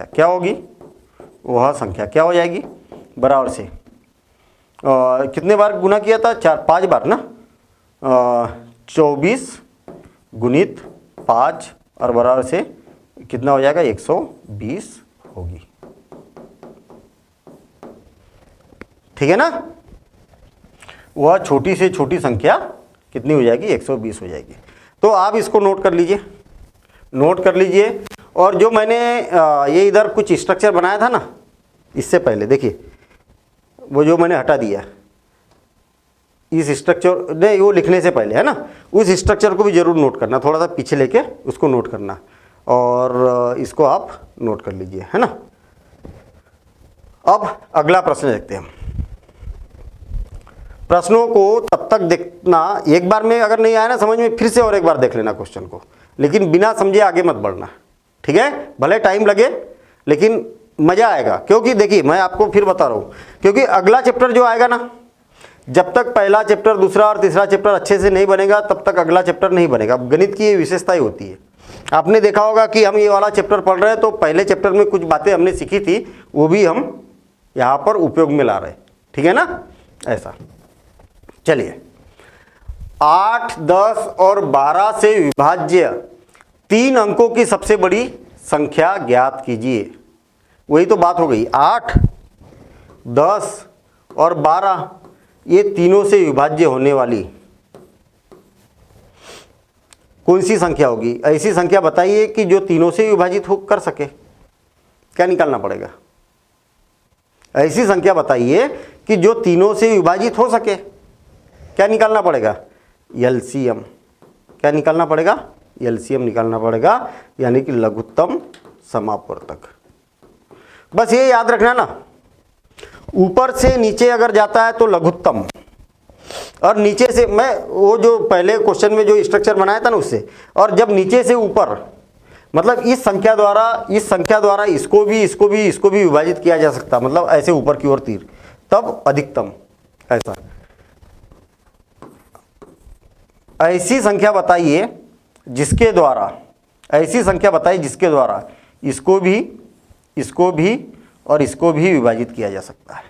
क्या होगी? वह संख्या क्या हो जाएगी? बराबर से कितने बार गुना किया था? 5 बार ना। 24 गुणित 5 और बराबर से कितना हो जाएगा? 120 होगी। ठीक है ना। वह छोटी से छोटी संख्या कितनी हो जाएगी? 120 हो जाएगी। तो आप इसको नोट कर लीजिए। और जो मैंने ये इधर कुछ स्ट्रक्चर बनाया था ना इससे पहले, देखिए वो जो मैंने हटा दिया, इस स्ट्रक्चर नहीं, वो लिखने से पहले है ना, उस स्ट्रक्चर को भी जरूर नोट करना, थोड़ा सा पीछे लेके उसको नोट करना, और इसको आप नोट कर लीजिए, है ना। अब अगला प्रश्न देखते हैं हम। प्रश्नों को तब तक देखना, एक बार में अगर नहीं आया ना समझ में, फिर से और एक बार देख लेना क्वेश्चन को, लेकिन बिना समझे आगे मत बढ़ना, ठीक है। भले टाइम लगे लेकिन मजा आएगा, क्योंकि देखिए मैं आपको फिर बता रहा हूँ, क्योंकि अगला चैप्टर जो आएगा ना, जब तक पहला चैप्टर, दूसरा और तीसरा चैप्टर अच्छे से नहीं बनेगा तब तक अगला चैप्टर नहीं बनेगा। गणित की ये विशेषताएं होती है। आपने देखा होगा कि हम ये वाला चैप्टर पढ़ रहे हैं तो पहले चैप्टर में कुछ बातें हमने सीखी थी, वो भी हम यहाँ पर उपयोग में ला रहे हैं, ठीक है ना। ऐसा चलिए, 8, 10 और 12 से विभाज्य 3 अंकों की सबसे बड़ी संख्या ज्ञात कीजिए। वही तो बात हो गई, 8, 10 और 12 ये तीनों से विभाज्य होने वाली कौन सी संख्या होगी? ऐसी संख्या बताइए कि जो तीनों से विभाजित हो कर सके। क्या निकालना पड़ेगा? ऐसी संख्या बताइए कि जो तीनों से विभाजित हो सके। क्या निकालना पड़ेगा? एलसीएम। क्या निकालना पड़ेगा? एलसीएम निकालना पड़ेगा, यानी कि लघुत्तम समापवर्तक। बस ये याद रखना ना, ऊपर से नीचे अगर जाता है तो लघुत्तम, और नीचे से, मैं वो जो पहले क्वेश्चन में जो स्ट्रक्चर बनाया था ना उससे, और जब नीचे से ऊपर, मतलब इस संख्या द्वारा इसको भी विभाजित किया जा सकता, मतलब ऐसे ऊपर की ओर तीर, तब अधिकतम। ऐसा ऐसी संख्या बताइए जिसके द्वारा इसको भी और इसको भी विभाजित किया जा सकता है।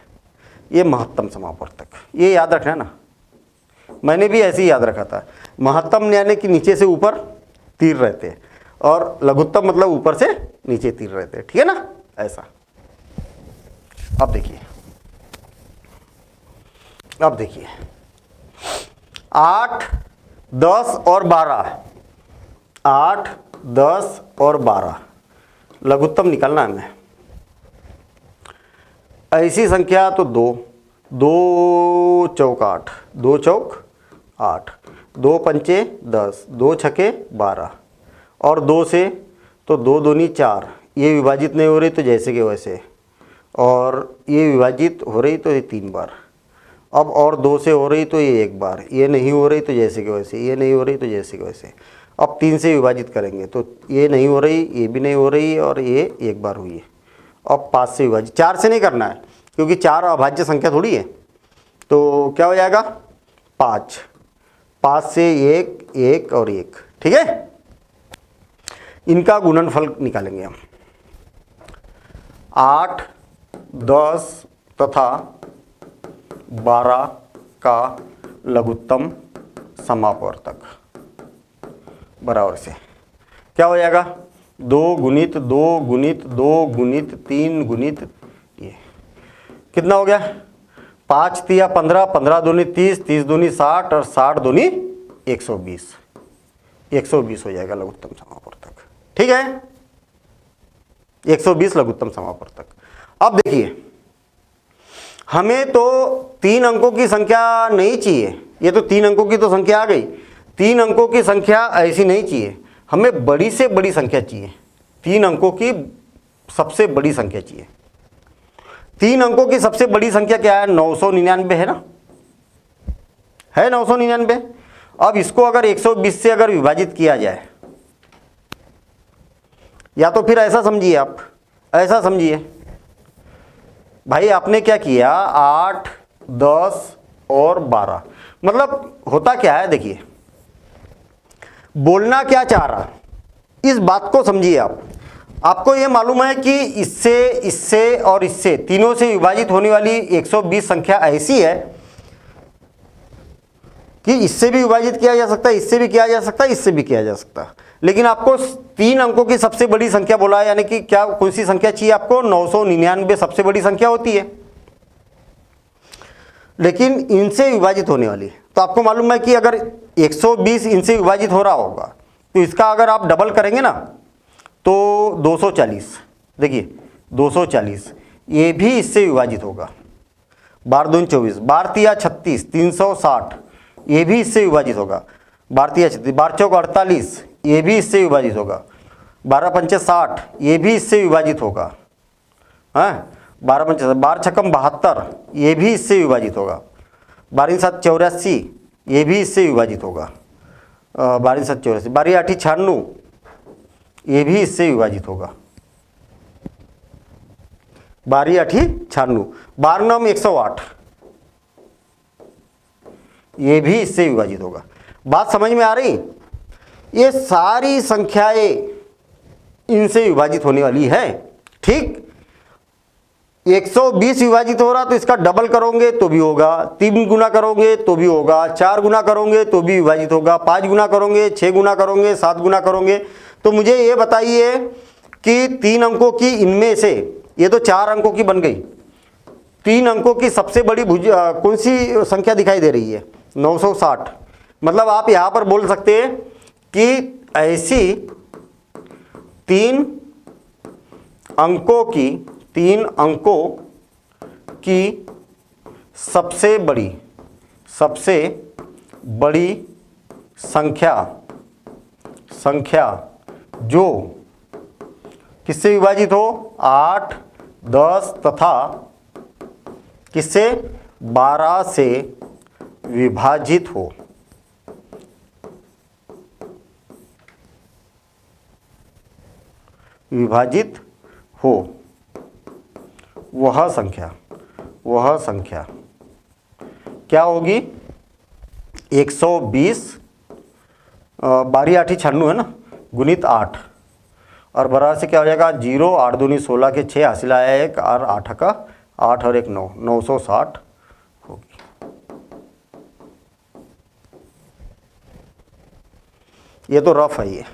ये महत्तम समापवर्तक, ये याद रखना ना। मैंने भी ऐसे ही याद रखा था। महत्तम यानी कि नीचे से ऊपर तीर रहते हैं, और लघुत्तम मतलब ऊपर से नीचे तीर रहते हैं, ठीक है ना। ऐसा अब देखिए 8, 10 और 12, 8, 10 और 12 लघुत्तम निकालना है हमें। ऐसी संख्या तो 2 चौक 8, 2 चौक 8, 2 पंचे 10, 2 छके 12, और 2 से तो 2 दूनी 4, ये विभाजित नहीं हो रही तो जैसे कि वैसे, और ये विभाजित हो रही तो ये 3 बार, अब और 2 से हो रही तो ये 1 बार, ये नहीं हो रही तो जैसे कि वैसे, ये नहीं हो रही तो जैसे कि वैसे। अब 3 से विभाजित करेंगे तो ये नहीं हो रही, ये भी नहीं हो रही, और ये 1 बार हुई है। अब 5 से विभाजित, 4 से नहीं करना है क्योंकि 4 अभाज्य संख्या थोड़ी है, तो क्या हो जाएगा? 5, 5 से 1 और 1, ठीक है। इनका गुणनफल निकालेंगे हम। 8, 10 तथा 12 का लघुत्तम समापवर्तक बराबर से क्या हो जाएगा? 2 गुणित 2 गुणित 2 गुणित 3 गुणित ये कितना हो गया? 5 तिया 15, 15 दूनी 30, 30 दूनी 60, और 60 दूनी 120, 120 हो जाएगा लघुत्तम समापवर्तक, ठीक है। 120 लघुत्तम समापवर्तक। अब देखिए, हमें तो 3 अंकों की संख्या नहीं चाहिए, ये तो 3 अंकों की तो संख्या आ गई। 3 अंकों की संख्या ऐसी नहीं चाहिए, हमें बड़ी से बड़ी संख्या चाहिए। 3 अंकों की सबसे बड़ी संख्या चाहिए। 3 अंकों की सबसे बड़ी संख्या क्या है? 999 है ना, है 999। अब इसको अगर 120 से अगर विभाजित किया जाए, या तो फिर ऐसा समझिए, आप ऐसा समझिए भाई, आपने क्या किया 8, 10 और 12, मतलब होता क्या है, देखिए बोलना क्या चाह रहा, इस बात को समझिए आप। आपको यह मालूम है कि इससे, इससे और इससे तीनों से विभाजित होने वाली 120 संख्या ऐसी है कि इससे भी विभाजित किया जा सकता है, इससे भी किया जा सकता है, इससे भी किया जा सकता है। लेकिन आपको 3 अंकों की सबसे बड़ी संख्या बोला है, यानी कि क्या, कौन सी संख्या चाहिए आपको? 999 सबसे बड़ी संख्या होती है, लेकिन इनसे विभाजित होने वाली। तो आपको मालूम है कि अगर 120 इनसे विभाजित हो रहा होगा, तो इसका अगर आप डबल करेंगे ना तो 240, देखिए 240, ये भी इससे विभाजित होगा। 12 दूनी 24, 12 तिया 36, 360, ये भी इससे विभाजित होगा। 12 तिया 36, 12 चौक 48, ये भी इससे विभाजित होगा। 12 पंचे 60, ये भी इससे विभाजित होगा। हाँ, 12 पंचे 12 छक्कम 72, ये भी इससे विभाजित होगा। 12 7 84, ये भी इससे विभाजित होगा। 12 7 84, 12 8 96, ये भी इससे विभाजित होगा। 12 8 96, 12 9 108, ये भी इससे विभाजित होगा। बात समझ में आ रही? ये सारी संख्याएं इनसे विभाजित होने वाली है, ठीक। 120 विभाजित हो रहा तो इसका डबल करोगे तो भी होगा, 3 गुना करोगे तो भी होगा, 4 गुना करोगे तो भी विभाजित होगा, 5 गुना करोगे, 6 गुना करोगे, 7 गुना करोगे। तो मुझे ये बताइए कि 3 अंकों की इनमें से, ये तो 4 अंकों की बन गई, 3 अंकों की सबसे बड़ी कौन सी संख्या दिखाई दे रही है? 960। मतलब आप यहां पर बोल सकते हैं कि ऐसी 3 अंकों की सबसे बड़ी संख्या जो किससे विभाजित हो? 8, 10 तथा किससे? 12 से विभाजित हो। वह संख्या क्या होगी? 120, 12 8 96 है ना, गुणित 8, और बराबर से क्या हो जाएगा? 0, 8 दूनी 16 के 6, हासिल आया 1, और 8 का 8 और 1 9, 960 होगी। ये तो रफ है, ये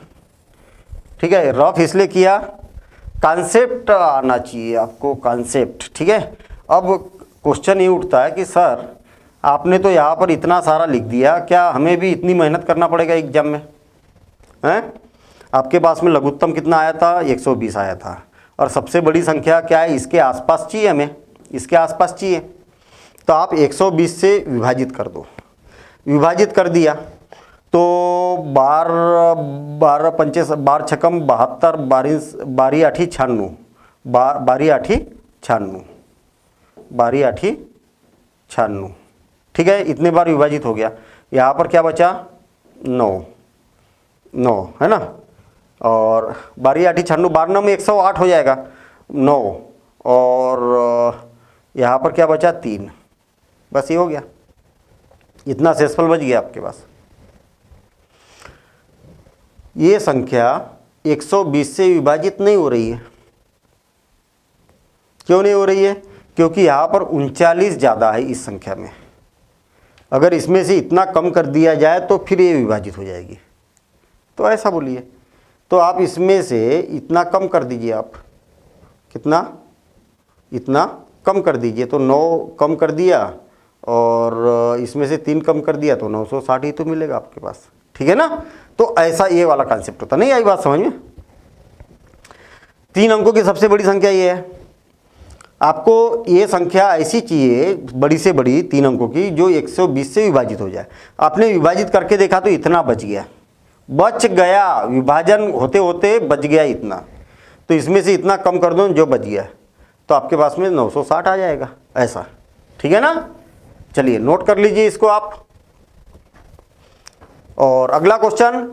ठीक है। रफ इसलिए किया, कॉन्सेप्ट आना चाहिए आपको, कॉन्सेप्ट, ठीक है। अब क्वेश्चन ये उठता है कि सर आपने तो यहाँ पर इतना सारा लिख दिया, क्या हमें भी इतनी मेहनत करना पड़ेगा एग्जाम में? हैं? आपके पास में लघुत्तम कितना आया था? 120 आया था, और सबसे बड़ी संख्या क्या है? इसके आसपास चाहिए, हमें इसके आसपास चाहिए। तो आप 120 से विभाजित कर दो। विभाजित कर दिया तो 12 पंचे 12 छक्कम 72, 12 8 96, 12 8 96, 12 8 96, ठीक है। इतने बार विभाजित हो गया। यहाँ पर क्या बचा? 9 है ना, और 12 8 96, 12 9 में 108 हो जाएगा, 9, और यहाँ पर क्या बचा? 3। बस ये हो गया, इतना शेषफल बच गया आपके पास। ये संख्या 120 से विभाजित नहीं हो रही है। क्यों नहीं हो रही है? क्योंकि यहाँ पर 39 ज़्यादा है इस संख्या में। अगर इसमें से इतना कम कर दिया जाए तो फिर ये विभाजित हो जाएगी। तो ऐसा बोलिए, तो आप इसमें से इतना कम कर दीजिए। आप कितना? इतना कम कर दीजिए। तो 9 कम कर दिया, और इसमें से 3 कम कर दिया, तो 960 ही तो मिलेगा आपके पास, ठीक है ना। तो ऐसा ये वाला कॉन्सेप्ट होता। नहीं आई बात समझ में? 3 अंकों की सबसे बड़ी संख्या ये है। आपको ये संख्या ऐसी चाहिए, बड़ी से बड़ी 3 अंकों की, जो 120 से विभाजित हो जाए। आपने विभाजित करके देखा तो इतना बच गया, विभाजन होते होते बच गया इतना। तो इसमें से इतना कम कर दो जो बच गया। तो तो आपके पास में 960 आ जाएगा ऐसा, ठीक है ना। चलिए नोट कर लीजिए इसको आप। और अगला क्वेश्चन,